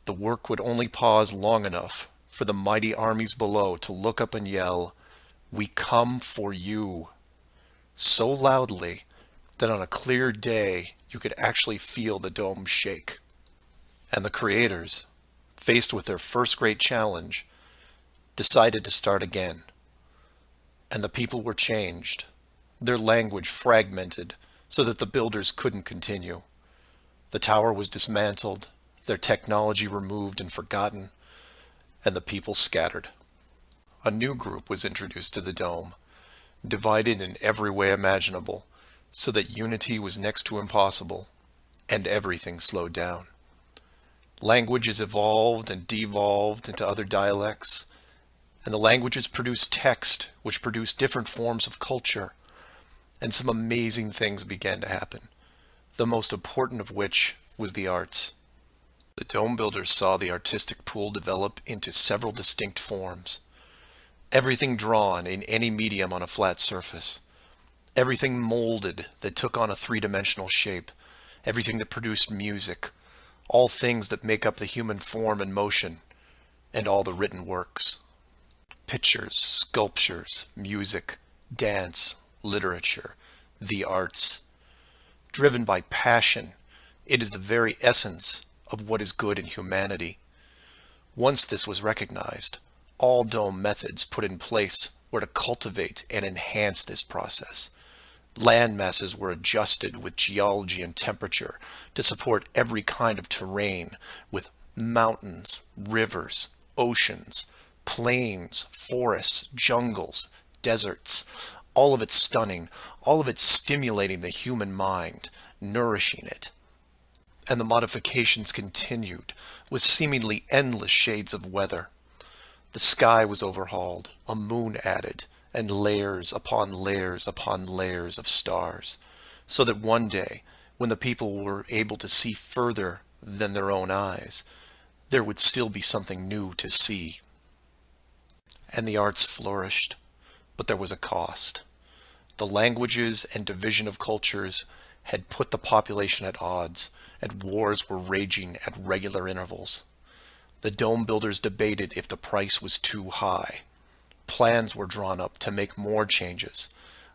The work would only pause long enough for the mighty armies below to look up and yell, "We come for you," so loudly that on a clear day you could actually feel the dome shake. And the creators, faced with their first great challenge, decided to start again. And the people were changed, their language fragmented so that the builders couldn't continue. The tower was dismantled, their technology removed and forgotten, and the people scattered. A new group was introduced to the dome, divided in every way imaginable, so that unity was next to impossible, and everything slowed down. Languages evolved and devolved into other dialects, and the languages produced text, which produced different forms of culture, and some amazing things began to happen, the most important of which was the arts. The dome builders saw the artistic pool develop into several distinct forms. Everything drawn in any medium on a flat surface. Everything molded that took on a three-dimensional shape. Everything that produced music. All things that make up the human form and motion. And all the written works. Pictures, sculptures, music, dance, literature, the arts. Driven by passion, it is the very essence of what is good in humanity. Once this was recognized, all dome methods put in place were to cultivate and enhance this process. Land masses were adjusted with geology and temperature to support every kind of terrain, with mountains, rivers, oceans, plains, forests, jungles, deserts, all of it stunning, all of it stimulating the human mind, nourishing it. And the modifications continued with seemingly endless shades of weather. The sky was overhauled, a moon added, and layers upon layers upon layers of stars, so that one day, when the people were able to see further than their own eyes, there would still be something new to see. And the arts flourished, but there was a cost. The languages and division of cultures had put the population at odds, and wars were raging at regular intervals. The dome builders debated if the price was too high. Plans were drawn up to make more changes,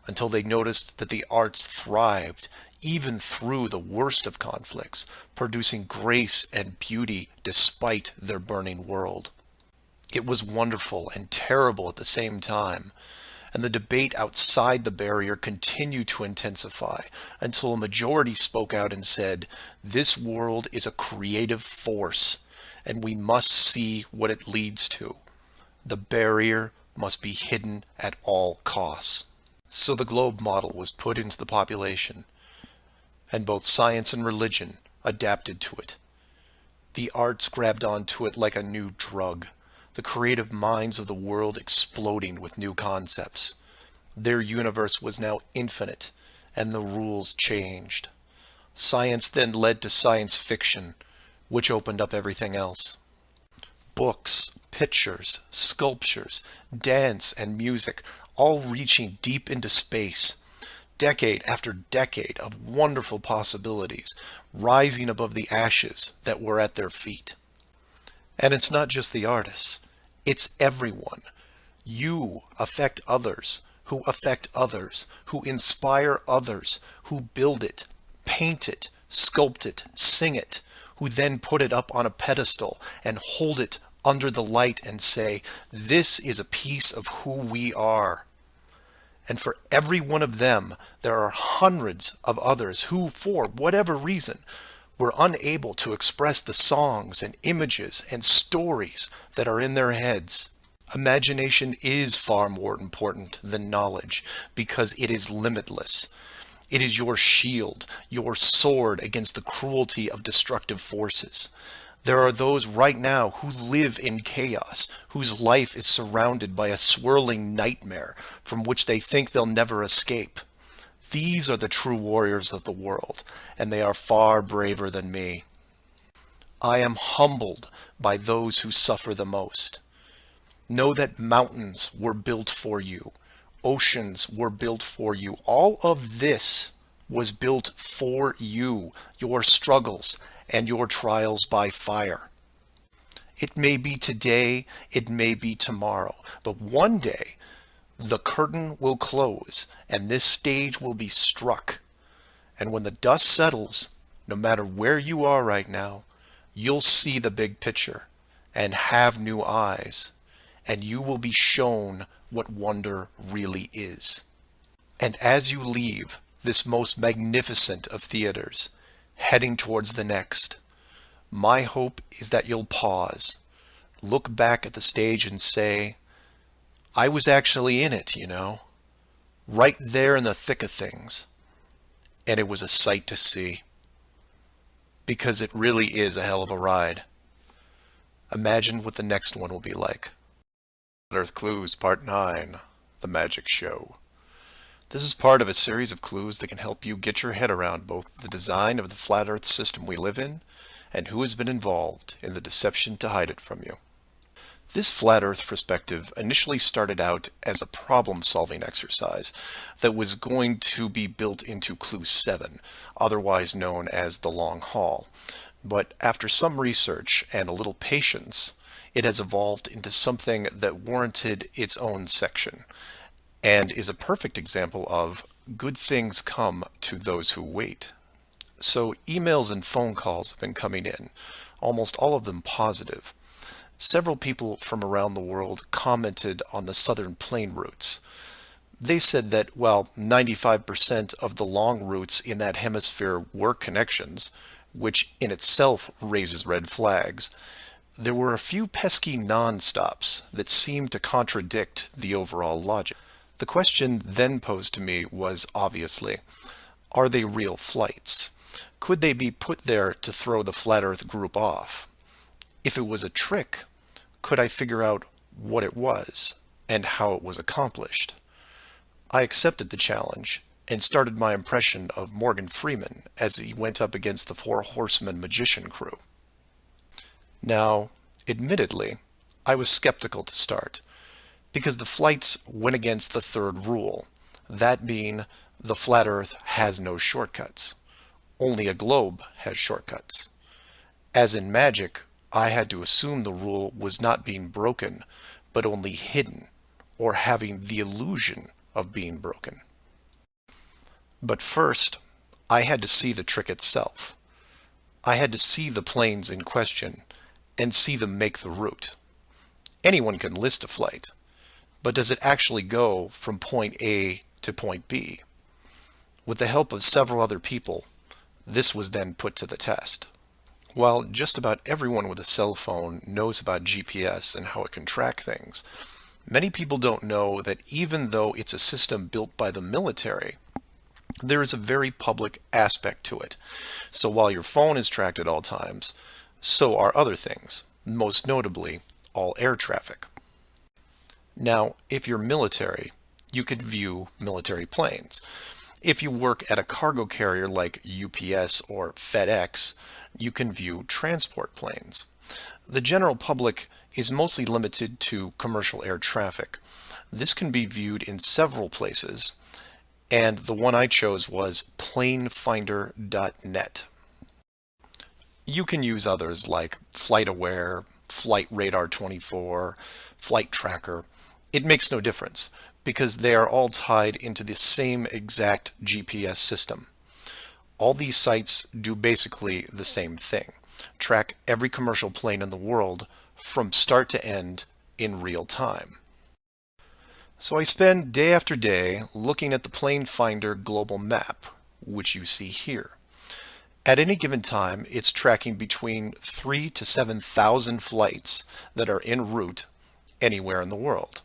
until they noticed that the arts thrived even through the worst of conflicts, producing grace and beauty despite their burning world. It was wonderful and terrible at the same time, and the debate outside the barrier continued to intensify until a majority spoke out and said, "This world is a creative force, and we must see what it leads to. The barrier must be hidden at all costs." So the globe model was put into the population, and both science and religion adapted to it. The arts grabbed onto it like a new drug, the creative minds of the world exploding with new concepts. Their universe was now infinite, and the rules changed. Science then led to science fiction, which opened up everything else. Books, pictures, sculptures, dance, and music, all reaching deep into space, decade after decade of wonderful possibilities, rising above the ashes that were at their feet. And it's not just the artists, it's everyone. You affect others, who affect others, who inspire others, who build it, paint it, sculpt it, sing it, who then put it up on a pedestal and hold it under the light and say, "This is a piece of who we are." And for every one of them, there are hundreds of others who, for whatever reason, were unable to express the songs and images and stories that are in their heads. Imagination is far more important than knowledge because it is limitless. It is your shield, your sword against the cruelty of destructive forces. There are those right now who live in chaos, whose life is surrounded by a swirling nightmare from which they think they'll never escape. These are the true warriors of the world, and they are far braver than me. I am humbled by those who suffer the most. Know that mountains were built for you. Oceans were built for you. All of this was built for you, your struggles, and your trials by fire. It may be today, it may be tomorrow, but one day the curtain will close and this stage will be struck. And when the dust settles, no matter where you are right now, you'll see the big picture and have new eyes, and you will be shown what wonder really is. And as you leave this most magnificent of theaters, heading towards the next, my hope is that you'll pause, look back at the stage and say, "I was actually in it, you know, right there in the thick of things, and it was a sight to see." Because it really is a hell of a ride. Imagine what the next one will be like. Earth Clues Part 9, The Magic Show. This is part of a series of clues that can help you get your head around both the design of the flat Earth system we live in and who has been involved in the deception to hide it from you. This flat Earth perspective initially started out as a problem-solving exercise that was going to be built into Clue 7, otherwise known as the Long Haul. But after some research and a little patience, it has evolved into something that warranted its own section, and is a perfect example of good things come to those who wait. So emails and phone calls have been coming in, almost all of them positive. Several people from around the world commented on the southern plane routes. They said that while 95% of the long routes in that hemisphere were connections, which in itself raises red flags, there were a few pesky non-stops that seemed to contradict the overall logic. The question then posed to me was obviously, are they real flights? Could they be put there to throw the Flat Earth group off? If it was a trick, could I figure out what it was and how it was accomplished? I accepted the challenge and started my impression of Morgan Freeman as he went up against the Four Horsemen magician crew. Now, admittedly, I was skeptical to start, because the flights went against the third rule, that being the flat Earth has no shortcuts. Only a globe has shortcuts. As in magic, I had to assume the rule was not being broken, but only hidden, or having the illusion of being broken. But first, I had to see the trick itself. I had to see the planes in question and see them make the route. Anyone can list a flight, but does it actually go from point A to point B? With the help of several other people, this was then put to the test. While just about everyone with a cell phone knows about GPS and how it can track things, many people don't know that even though it's a system built by the military, there is a very public aspect to it. So while your phone is tracked at all times, so are other things, most notably all air traffic. Now, if you're military, you could view military planes. If you work at a cargo carrier like UPS or FedEx, you can view transport planes. The general public is mostly limited to commercial air traffic. This can be viewed in several places, and the one I chose was planefinder.net. You can use others like FlightAware, Flight Radar 24, Flight Tracker. It makes no difference because they are all tied into the same exact GPS system. All these sites do basically the same thing, track every commercial plane in the world from start to end in real time. So I spend day after day looking at the Plane Finder global map, which you see here. At any given time, it's tracking between 3,000 to 7,000 flights that are en route anywhere in the world.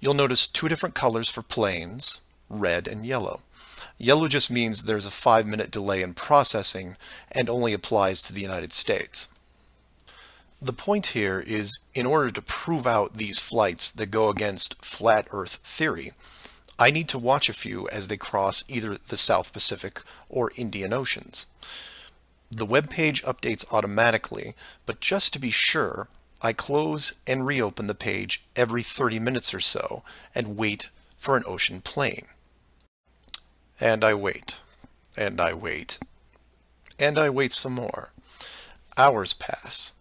You'll notice two different colors for planes, red and yellow. Yellow just means there's a 5-minute delay in processing and only applies to the United States. The point here is, in order to prove out these flights that go against flat Earth theory, I need to watch a few as they cross either the South Pacific or Indian Oceans. The web page updates automatically, but just to be sure, I close and reopen the page every 30 minutes or so and wait for an ocean plane. And I wait, and I wait, and I wait some more. Hours pass,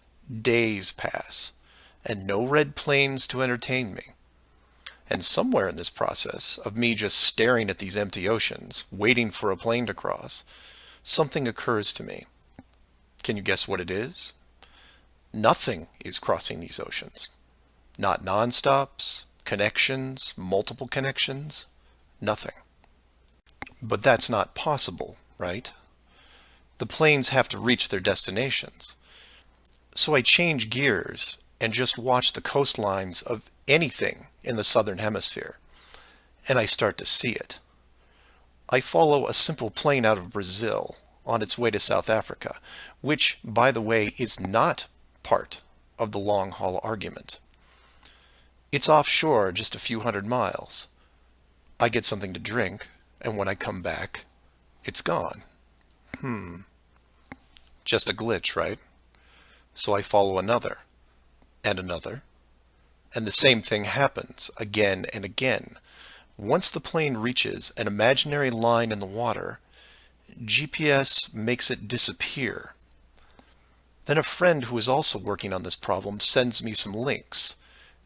days pass, and no red planes to entertain me. And somewhere in this process of me just staring at these empty oceans, waiting for a plane to cross, something occurs to me. Can you guess what it is? Nothing is crossing these oceans. Not non-stops, connections, multiple connections, nothing. But that's not possible, right? The planes have to reach their destinations. So I change gears and just watch the coastlines of anything in the southern hemisphere, and I start to see it. I follow a simple plane out of Brazil on its way to South Africa, which, by the way, is not part of the long-haul argument. It's offshore just a few hundred miles. I get something to drink, and when I come back, it's gone. Just a glitch, right? So I follow another, and another, and the same thing happens again and again. Once the plane reaches an imaginary line in the water, GPS makes it disappear. Then a friend who is also working on this problem sends me some links,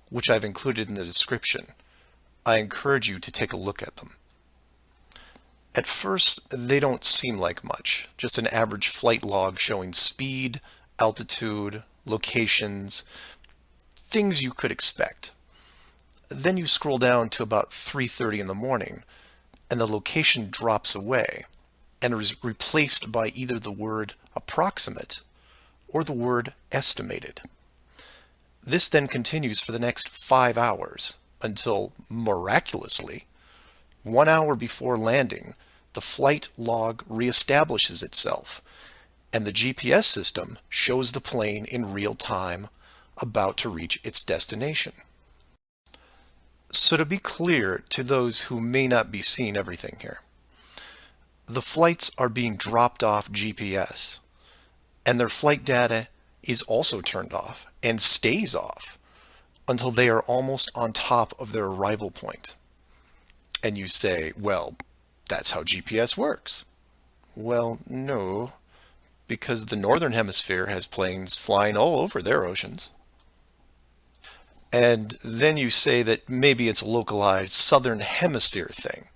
which I've included in the description. I encourage you to take a look at them. At first, they don't seem like much, just an average flight log showing speed, altitude, locations, things you could expect. Then you scroll down to about 3:30 in the morning, and the location drops away and is replaced by either the word approximate or the word estimated. This then continues for the next 5 hours until, miraculously, 1 hour before landing, the flight log reestablishes itself, and the GPS system shows the plane in real time about to reach its destination. So to be clear to those who may not be seeing everything here, The flights are being dropped off GPS, and their flight data is also turned off and stays off until they are almost on top of their arrival point. And you say, well, that's how GPS works. Well, no, because the Northern Hemisphere has planes flying all over their oceans. And then you say that maybe it's a localized Southern Hemisphere thing.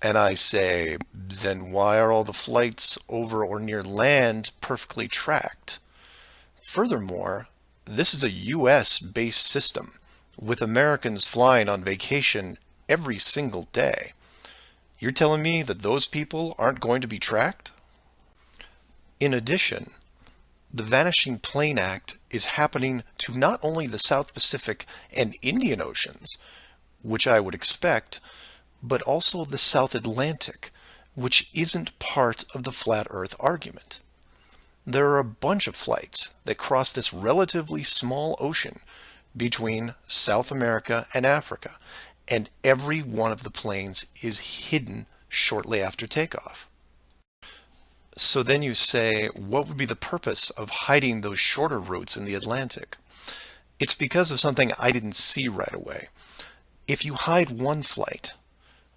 And I say, then why are all the flights over or near land perfectly tracked? Furthermore, this is a US-based system with Americans flying on vacation every single day. You're telling me that those people aren't going to be tracked? In addition, the Vanishing Plane Act is happening to not only the South Pacific and Indian Oceans, which I would expect, but also the South Atlantic, which isn't part of the flat Earth argument. There are a bunch of flights that cross this relatively small ocean between South America and Africa, and every one of the planes is hidden shortly after takeoff. So then you say, what would be the purpose of hiding those shorter routes in the Atlantic? It's because of something I didn't see right away. If you hide one flight,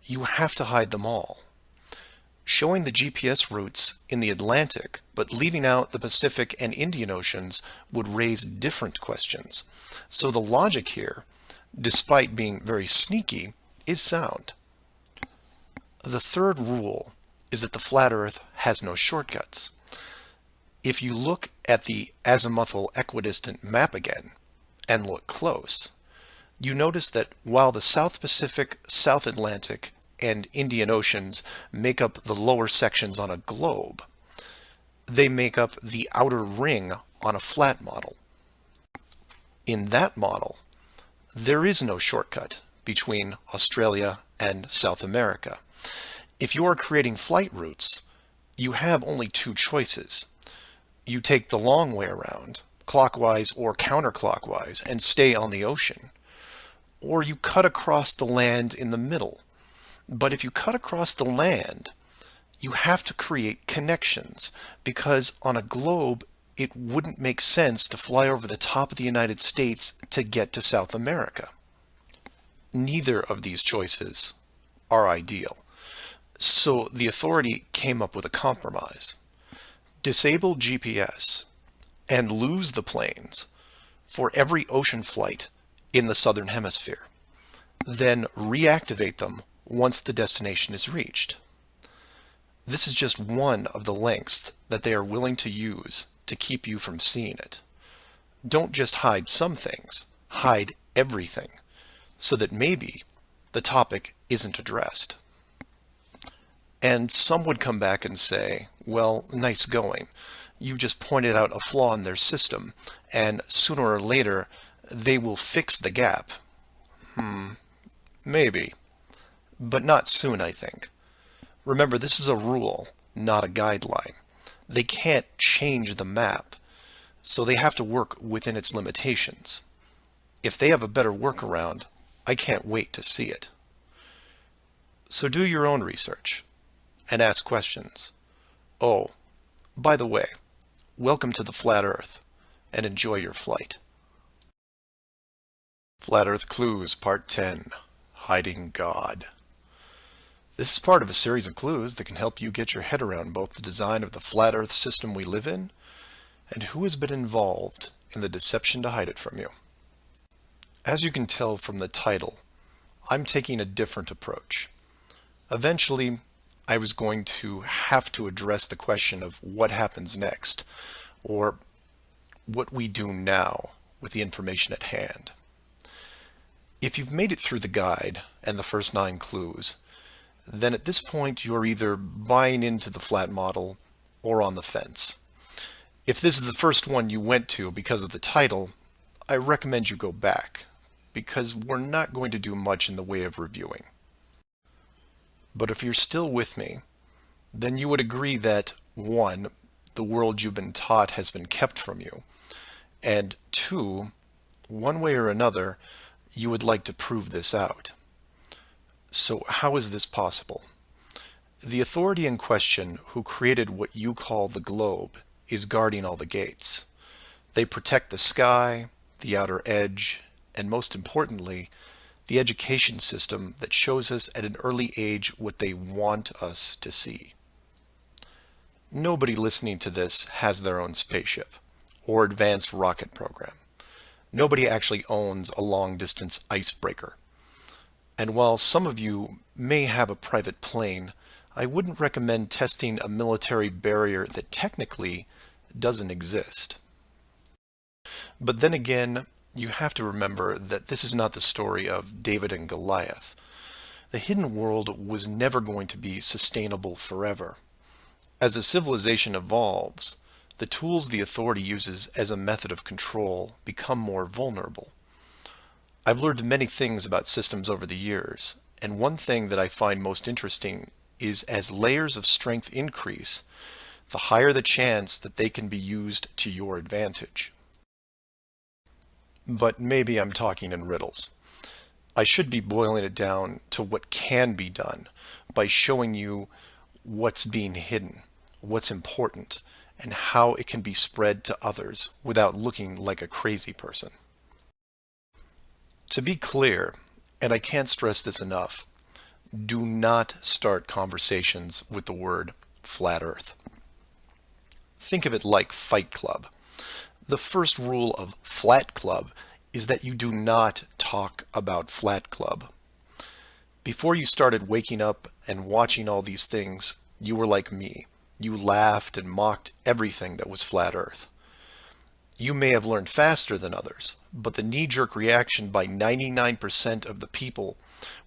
you have to hide them all. Showing the GPS routes in the Atlantic, but leaving out the Pacific and Indian Oceans would raise different questions. So the logic here, despite being very sneaky, is sound. The third rule is that the flat Earth has no shortcuts. If you look at the azimuthal equidistant map again, and look close, you notice that while the South Pacific, South Atlantic, and Indian Oceans make up the lower sections on a globe, they make up the outer ring on a flat model. In that model, there is no shortcut between Australia and South America. If you are creating flight routes, you have only two choices. You take the long way around, clockwise or counterclockwise, and stay on the ocean. Or you cut across the land in the middle. But if you cut across the land, you have to create connections, because on a globe, it wouldn't make sense to fly over the top of the United States to get to South America. Neither of these choices are ideal. So the authority came up with a compromise. Disable GPS and lose the planes for every ocean flight in the Southern Hemisphere. Then reactivate them once the destination is reached. This is just one of the lengths that they are willing to use to keep you from seeing it. Don't just hide some things, hide everything, so that maybe the topic isn't addressed. And some would come back and say, well, nice going. You just pointed out a flaw in their system, and sooner or later, they will fix the gap. Maybe. But not soon, I think. Remember, this is a rule, not a guideline. They can't change the map, so they have to work within its limitations. If they have a better workaround, I can't wait to see it. So do your own research and ask questions. Oh, by the way, welcome to the Flat Earth, and enjoy your flight. Flat Earth Clues Part 10, Hiding God. This is part of a series of clues that can help you get your head around both the design of the flat Earth system we live in and who has been involved in the deception to hide it from you. As you can tell from the title, I'm taking a different approach. Eventually, I was going to have to address the question of what happens next, or what we do now with the information at hand. If you've made it through the guide and the first 9 clues, then at this point you're either buying into the flat model or on the fence. If this is the first one you went to because of the title, I recommend you go back, because we're not going to do much in the way of reviewing. But if you're still with me, then you would agree that 1, the world you've been taught has been kept from you, and 2, one way or another, you would like to prove this out. So how is this possible? The authority in question who created what you call the globe is guarding all the gates. They protect the sky, the outer edge, and most importantly, the education system that shows us at an early age what they want us to see. Nobody listening to this has their own spaceship or advanced rocket program. Nobody actually owns a long-distance icebreaker. And while some of you may have a private plane, I wouldn't recommend testing a military barrier that technically doesn't exist. But then again, you have to remember that this is not the story of David and Goliath. The hidden world was never going to be sustainable forever. As a civilization evolves, the tools the authority uses as a method of control become more vulnerable. I've learned many things about systems over the years, and one thing that I find most interesting is as layers of strength increase, the higher the chance that they can be used to your advantage. But maybe I'm talking in riddles. I should be boiling it down to what can be done by showing you what's being hidden, what's important, and how it can be spread to others without looking like a crazy person. To be clear, and I can't stress this enough, do not start conversations with the word flat earth. Think of it like Fight Club. The first rule of Flat Club is that you do not talk about Flat Club. Before you started waking up and watching all these things, you were like me. You laughed and mocked everything that was flat earth. You may have learned faster than others, but the knee-jerk reaction by 99% of the people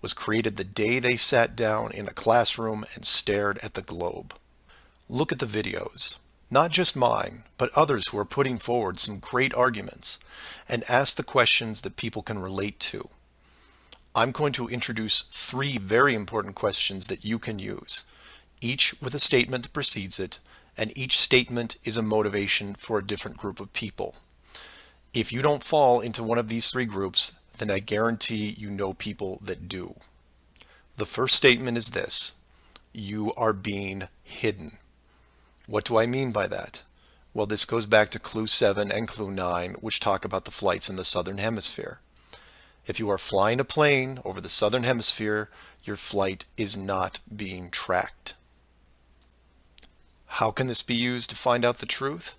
was created the day they sat down in a classroom and stared at the globe. Look at the videos, not just mine, but others who are putting forward some great arguments, and ask the questions that people can relate to. I'm going to introduce 3 very important questions that you can use, each with a statement that precedes it, and each statement is a motivation for a different group of people. If you don't fall into one of these 3 groups, then I guarantee you know people that do. The first statement is this: you are being hidden. What do I mean by that? Well, this goes back to Clue 7 and Clue 9, which talk about the flights in the Southern Hemisphere. If you are flying a plane over the Southern Hemisphere, your flight is not being tracked. How can this be used to find out the truth?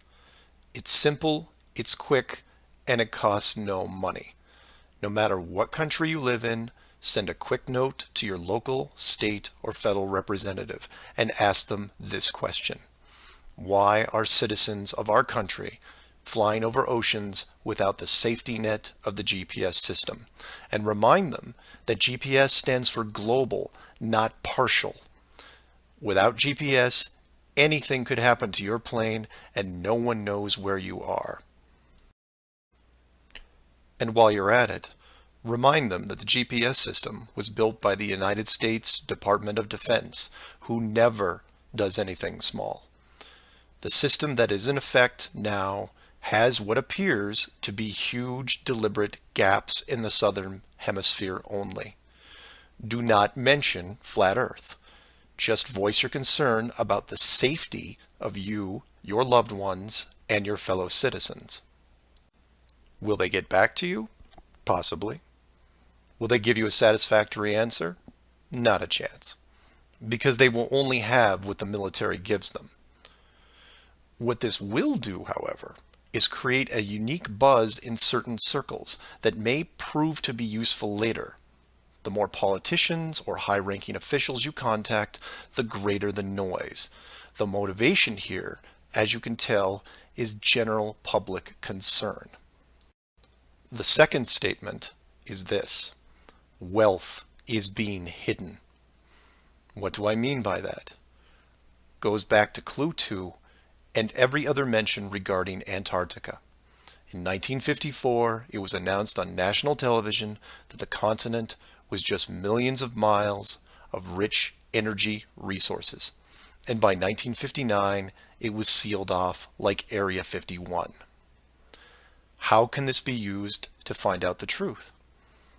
It's simple, it's quick, and it costs no money. No matter what country you live in, send a quick note to your local, state, or federal representative and ask them this question: why are citizens of our country flying over oceans without the safety net of the GPS system? And remind them that GPS stands for global, not partial. Without GPS, anything could happen to your plane and no one knows where you are. And while you're at it, remind them that the GPS system was built by the United States Department of Defense, who never does anything small. The system that is in effect now has what appears to be huge, deliberate gaps in the Southern Hemisphere only. Do not mention flat Earth. Just voice your concern about the safety of you, your loved ones, and your fellow citizens. Will they get back to you? Possibly. Will they give you a satisfactory answer? Not a chance. Because they will only have what the military gives them. What this will do, however, is create a unique buzz in certain circles that may prove to be useful later. The more politicians or high-ranking officials you contact, the greater the noise. The motivation here, as you can tell, is general public concern. The second statement is this: wealth is being hidden. What do I mean by that? Goes back to Clue 2 and every other mention regarding Antarctica. In 1954, it was announced on national television that the continent was just millions of miles of rich energy resources. And by 1959, it was sealed off like Area 51. How can this be used to find out the truth?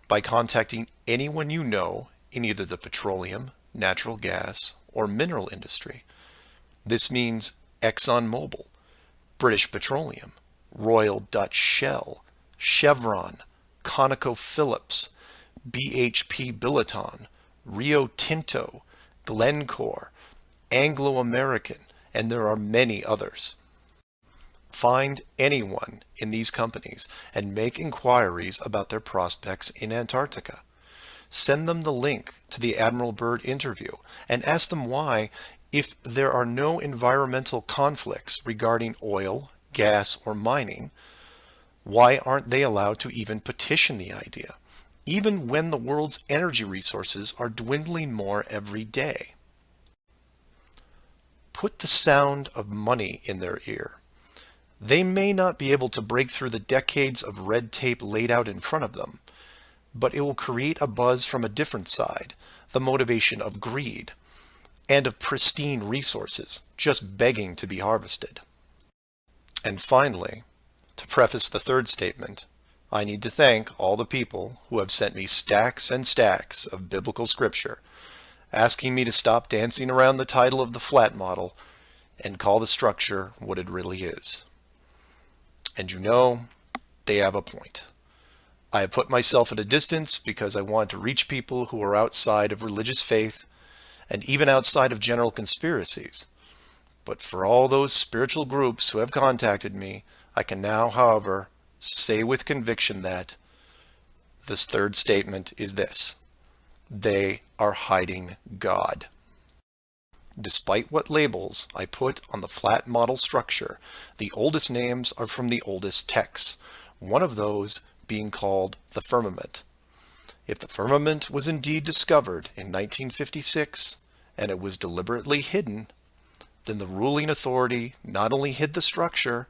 By contacting anyone you know in either the petroleum, natural gas, or mineral industry. This means ExxonMobil, British Petroleum, Royal Dutch Shell, Chevron, ConocoPhillips, BHP Billiton, Rio Tinto, Glencore, Anglo American, and there are many others. Find anyone in these companies and make inquiries about their prospects in Antarctica. Send them the link to the Admiral Byrd interview and ask them why, if there are no environmental conflicts regarding oil, gas, or mining, why aren't they allowed to even petition the idea, even when the world's energy resources are dwindling more every day? Put the sound of money in their ear. They may not be able to break through the decades of red tape laid out in front of them, but it will create a buzz from a different side, the motivation of greed, and of pristine resources just begging to be harvested. And finally, to preface the third statement, I need to thank all the people who have sent me stacks and stacks of biblical scripture, asking me to stop dancing around the title of the flat model and call the structure what it really is. And you know, they have a point. I have put myself at a distance because I want to reach people who are outside of religious faith and even outside of general conspiracies. But for all those spiritual groups who have contacted me, I can now, however, say with conviction that this third statement is this: they are hiding God. Despite what labels I put on the flat model structure, the oldest names are from the oldest texts, one of those being called the firmament. If the firmament was indeed discovered in 1956 and it was deliberately hidden, then the ruling authority not only hid the structure,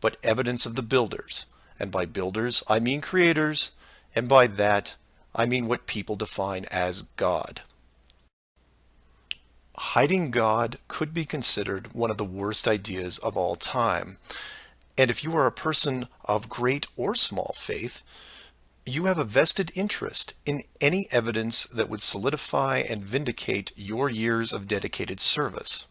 but evidence of the builders. And by builders, I mean creators, and by that, I mean what people define as God. Hiding God could be considered one of the worst ideas of all time. And if you are a person of great or small faith, you have a vested interest in any evidence that would solidify and vindicate your years of dedicated service.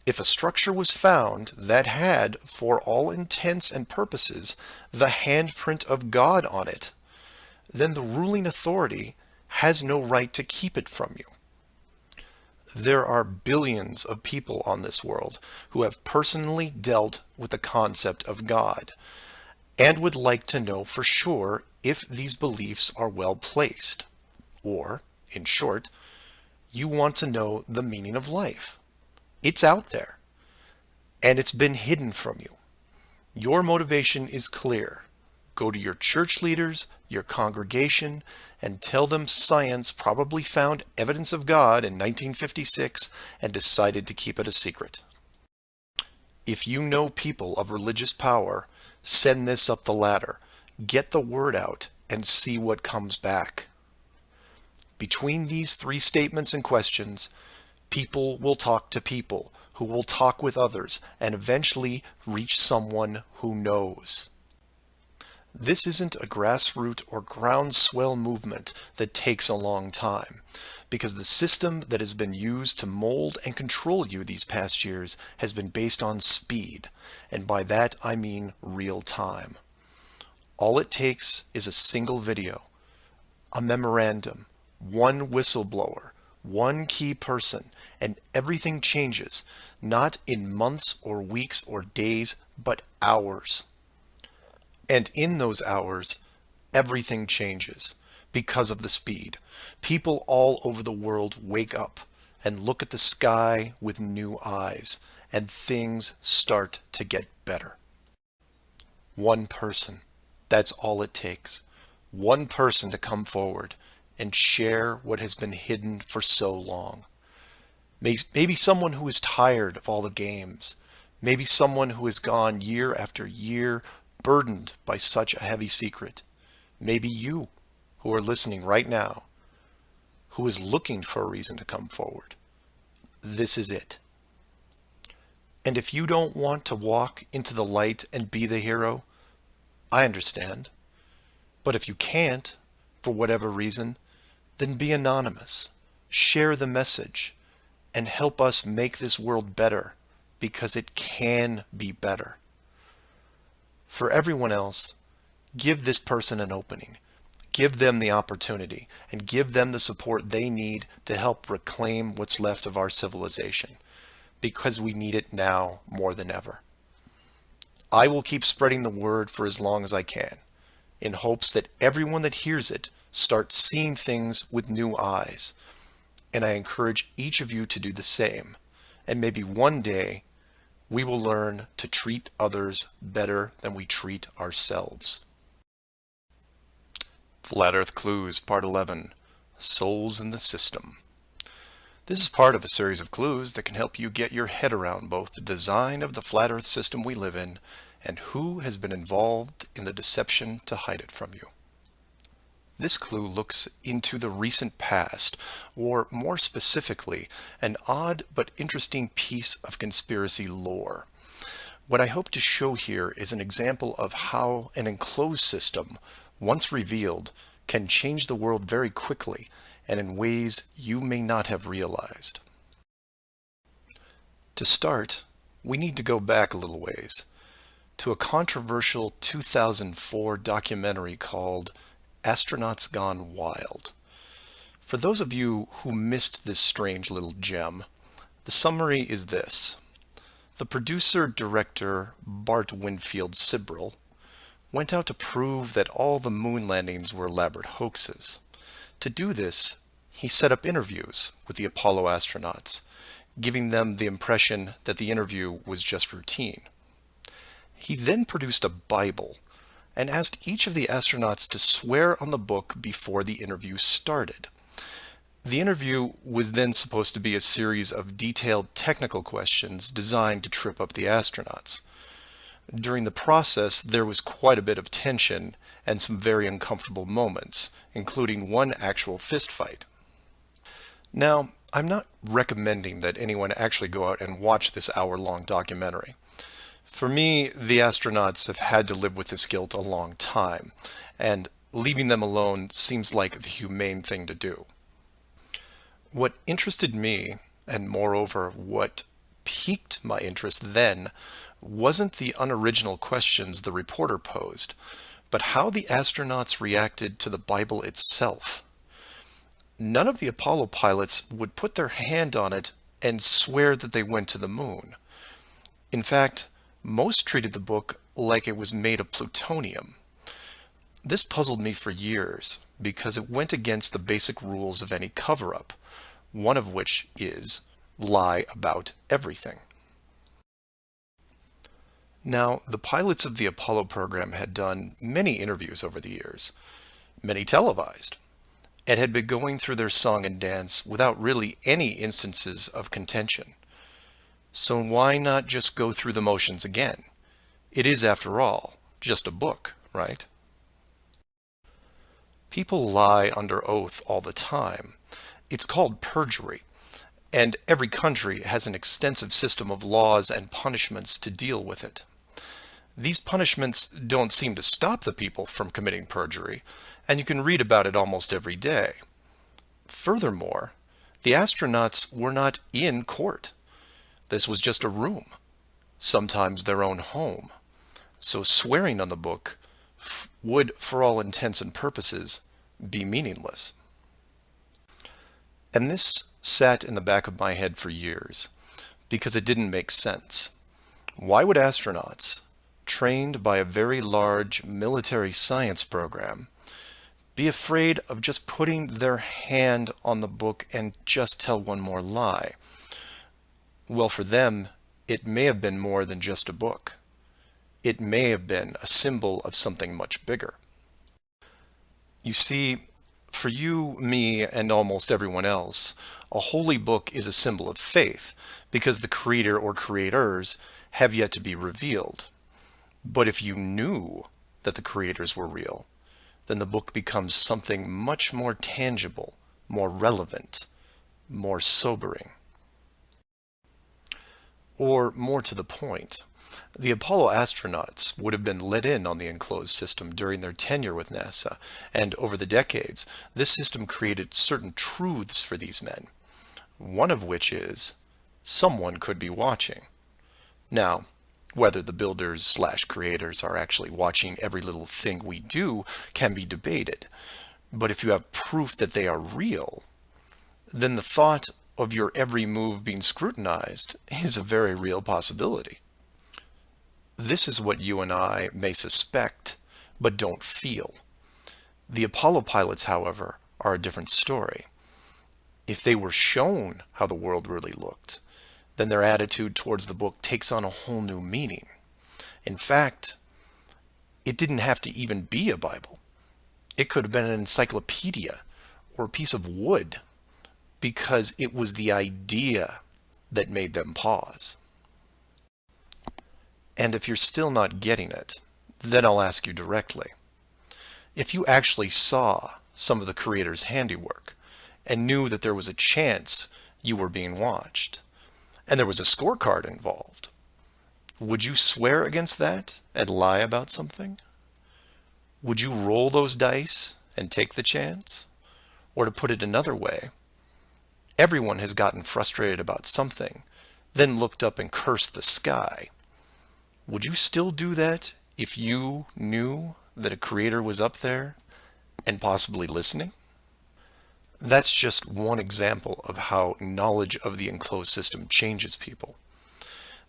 If a structure was found that had, for all intents and purposes, the handprint of God on it, then the ruling authority has no right to keep it from you. There are billions of people on this world who have personally dealt with the concept of God and would like to know for sure if these beliefs are well placed. Or, in short, you want to know the meaning of life. It's out there, and it's been hidden from you. Your motivation is clear. Go to your church leaders, your congregation, and tell them science probably found evidence of God in 1956 and decided to keep it a secret. If you know people of religious power, send this up the ladder. Get the word out and see what comes back. Between these three statements and questions, people will talk to people who will talk with others and eventually reach someone who knows. This isn't a grassroots or groundswell movement that takes a long time, because the system that has been used to mold and control you these past years has been based on speed, and by that I mean real time. All it takes is a single video, a memorandum, one whistleblower, one key person, and everything changes, not in months or weeks or days, but hours. And in those hours, everything changes because of the speed. People all over the world wake up and look at the sky with new eyes, and things start to get better. One person, that's all it takes. One person to come forward and share what has been hidden for so long. Maybe someone who is tired of all the games. Maybe someone who has gone year after year burdened by such a heavy secret. Maybe you, who are listening right now, who is looking for a reason to come forward. This is it. And if you don't want to walk into the light and be the hero, I understand. But if you can't, for whatever reason, then be anonymous. Share the message and help us make this world better, because it can be better. For everyone else, give this person an opening. Give them the opportunity and give them the support they need to help reclaim what's left of our civilization, because we need it now more than ever. I will keep spreading the word for as long as I can, in hopes that everyone that hears it starts seeing things with new eyes. And I encourage each of you to do the same. And maybe one day we will learn to treat others better than we treat ourselves. Flat Earth Clues, Part 11, Souls in the System. This is part of a series of clues that can help you get your head around both the design of the flat Earth system we live in and who has been involved in the deception to hide it from you. This clue looks into the recent past, or more specifically, an odd but interesting piece of conspiracy lore. What I hope to show here is an example of how an enclosed system, once revealed, can change the world very quickly and in ways you may not have realized. To start, we need to go back a little ways to a controversial 2004 documentary called Astronauts Gone Wild. For those of you who missed this strange little gem, the summary is this. The producer-director Bart Winfield Sibrel went out to prove that all the moon landings were elaborate hoaxes. To do this, he set up interviews with the Apollo astronauts, giving them the impression that the interview was just routine. He then produced a Bible and asked each of the astronauts to swear on the book before the interview started. The interview was then supposed to be a series of detailed technical questions designed to trip up the astronauts. During the process, there was quite a bit of tension and some very uncomfortable moments, including one actual fist fight. Now, I'm not recommending that anyone actually go out and watch this hour-long documentary. For me, the astronauts have had to live with this guilt a long time, and leaving them alone seems like the humane thing to do. What interested me, and moreover what piqued my interest then, wasn't the unoriginal questions the reporter posed, but how the astronauts reacted to the Bible itself. None of the Apollo pilots would put their hand on it and swear that they went to the moon. In fact, most treated the book like it was made of plutonium. This puzzled me for years because it went against the basic rules of any cover-up, one of which is lie about everything. Now, the pilots of the Apollo program had done many interviews over the years, many televised, and had been going through their song and dance without really any instances of contention. So why not just go through the motions again? It is, after all, just a book, right? People lie under oath all the time. It's called perjury, and every country has an extensive system of laws and punishments to deal with it. These punishments don't seem to stop the people from committing perjury, and you can read about it almost every day. Furthermore, the astronauts were not in court. This was just a room, sometimes their own home. So swearing on the book would, for all intents and purposes, be meaningless. And this sat in the back of my head for years, because it didn't make sense. Why would astronauts, trained by a very large military science program, be afraid of just putting their hand on the book and just tell one more lie? Well, for them, it may have been more than just a book. It may have been a symbol of something much bigger. You see, for you, me, and almost everyone else, a holy book is a symbol of faith because the creator or creators have yet to be revealed. But if you knew that the creators were real, then the book becomes something much more tangible, more relevant, more sobering. Or more to the point, the Apollo astronauts would have been let in on the enclosed system during their tenure with NASA, and over the decades, this system created certain truths for these men. one of which is someone could be watching. Now, whether the builders/creators are actually watching every little thing we do can be debated, but if you have proof that they are real, then the thought of your every move being scrutinized is a very real possibility. This is what you and I may suspect, but don't feel. The Apollo pilots, however, are a different story. If they were shown how the world really looked, then their attitude towards the book takes on a whole new meaning. In fact, it didn't have to even be a Bible. It could have been an encyclopedia or a piece of wood, because it was the idea that made them pause. And if you're still not getting it, then I'll ask you directly. If you actually saw some of the creator's handiwork and knew that there was a chance you were being watched, and there was a scorecard involved, would you swear against that and lie about something? Would you roll those dice and take the chance? Or to put it another way, everyone has gotten frustrated about something, then looked up and cursed the sky. Would you still do that if you knew that a creator was up there and possibly listening? That's just one example of how knowledge of the enclosed system changes people.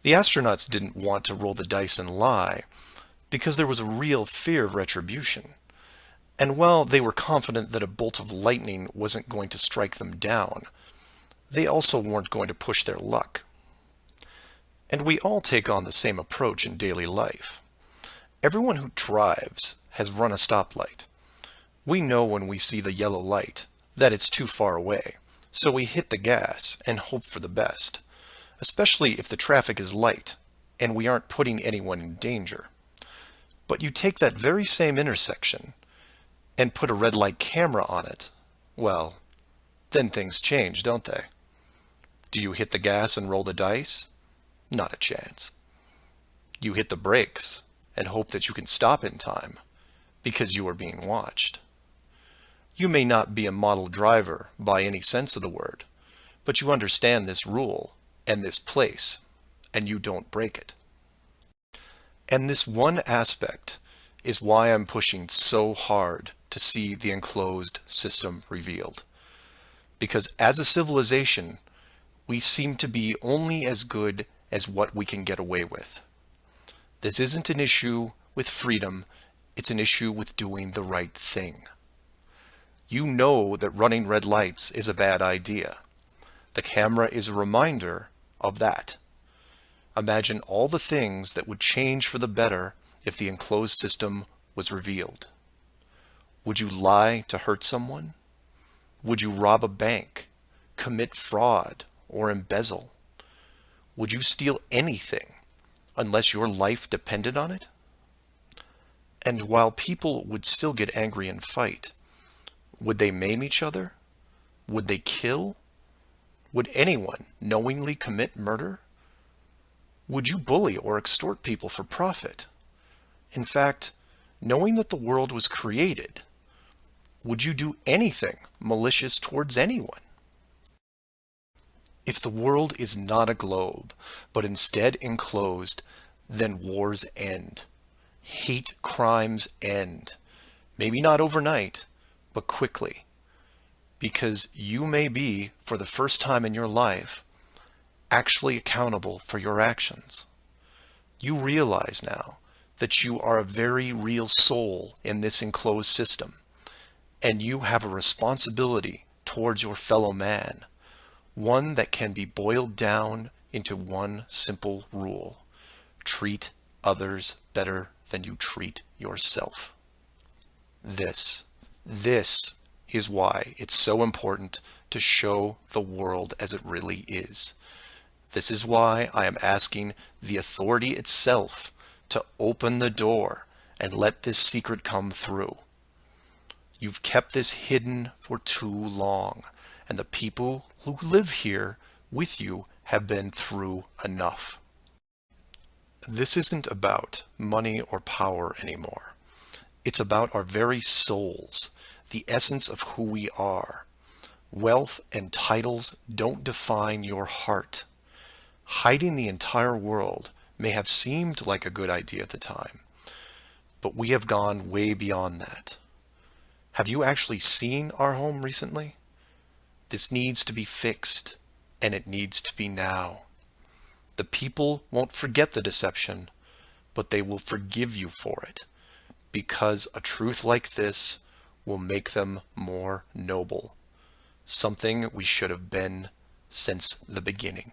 The astronauts didn't want to roll the dice and lie because there was a real fear of retribution. And while they were confident that a bolt of lightning wasn't going to strike them down, they also weren't going to push their luck. And we all take on the same approach in daily life. Everyone who drives has run a stoplight. We know when we see the yellow light that it's too far away, so we hit the gas and hope for the best, especially if the traffic is light and we aren't putting anyone in danger. But you take that very same intersection and put a red light camera on it, well, then things change, don't they? Do you hit the gas and roll the dice? Not a chance. You hit the brakes and hope that you can stop in time because you are being watched. You may not be a model driver by any sense of the word, but you understand this rule and this place, and you don't break it. And this one aspect is why I'm pushing so hard to see the enclosed system revealed. Because as a civilization, we seem to be only as good as what we can get away with. This isn't an issue with freedom, it's an issue with doing the right thing. You know that running red lights is a bad idea. The camera is a reminder of that. Imagine all the things that would change for the better if the enclosed system was revealed. Would you lie to hurt someone? Would you rob a bank, commit fraud, or embezzle? Would you steal anything unless your life depended on it? And while people would still get angry and fight, would they maim each other? Would they kill? Would anyone knowingly commit murder? Would you bully or extort people for profit? In fact, knowing that the world was created, would you do anything malicious towards anyone? If the world is not a globe, but instead enclosed, then wars end. Hate crimes end. Maybe not overnight, but quickly. Because you may be, for the first time in your life, actually accountable for your actions. You realize now that you are a very real soul in this enclosed system, and you have a responsibility towards your fellow man, one that can be boiled down into one simple rule: treat others better than you treat yourself. This is why it's so important to show the world as it really is. This is why I am asking the authority itself to open the door and let this secret come through. You've kept this hidden for too long, and the people who live here with you have been through enough. This isn't about money or power anymore. It's about our very souls, the essence of who we are. Wealth and titles don't define your heart. Hiding the entire world may have seemed like a good idea at the time, but we have gone way beyond that. Have you actually seen our home recently? This needs to be fixed, and it needs to be now. The people won't forget the deception, but they will forgive you for it, because a truth like this will make them more noble, something we should have been since the beginning.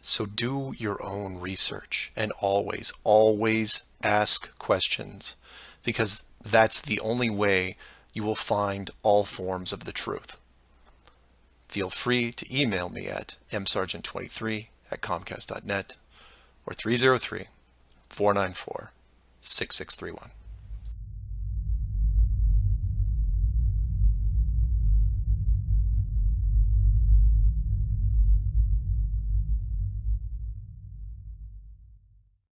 So do your own research, and always, always ask questions, because that's the only way you will find all forms of the truth. Feel free to email me at msargent23@comcast.net or 303-494-6631.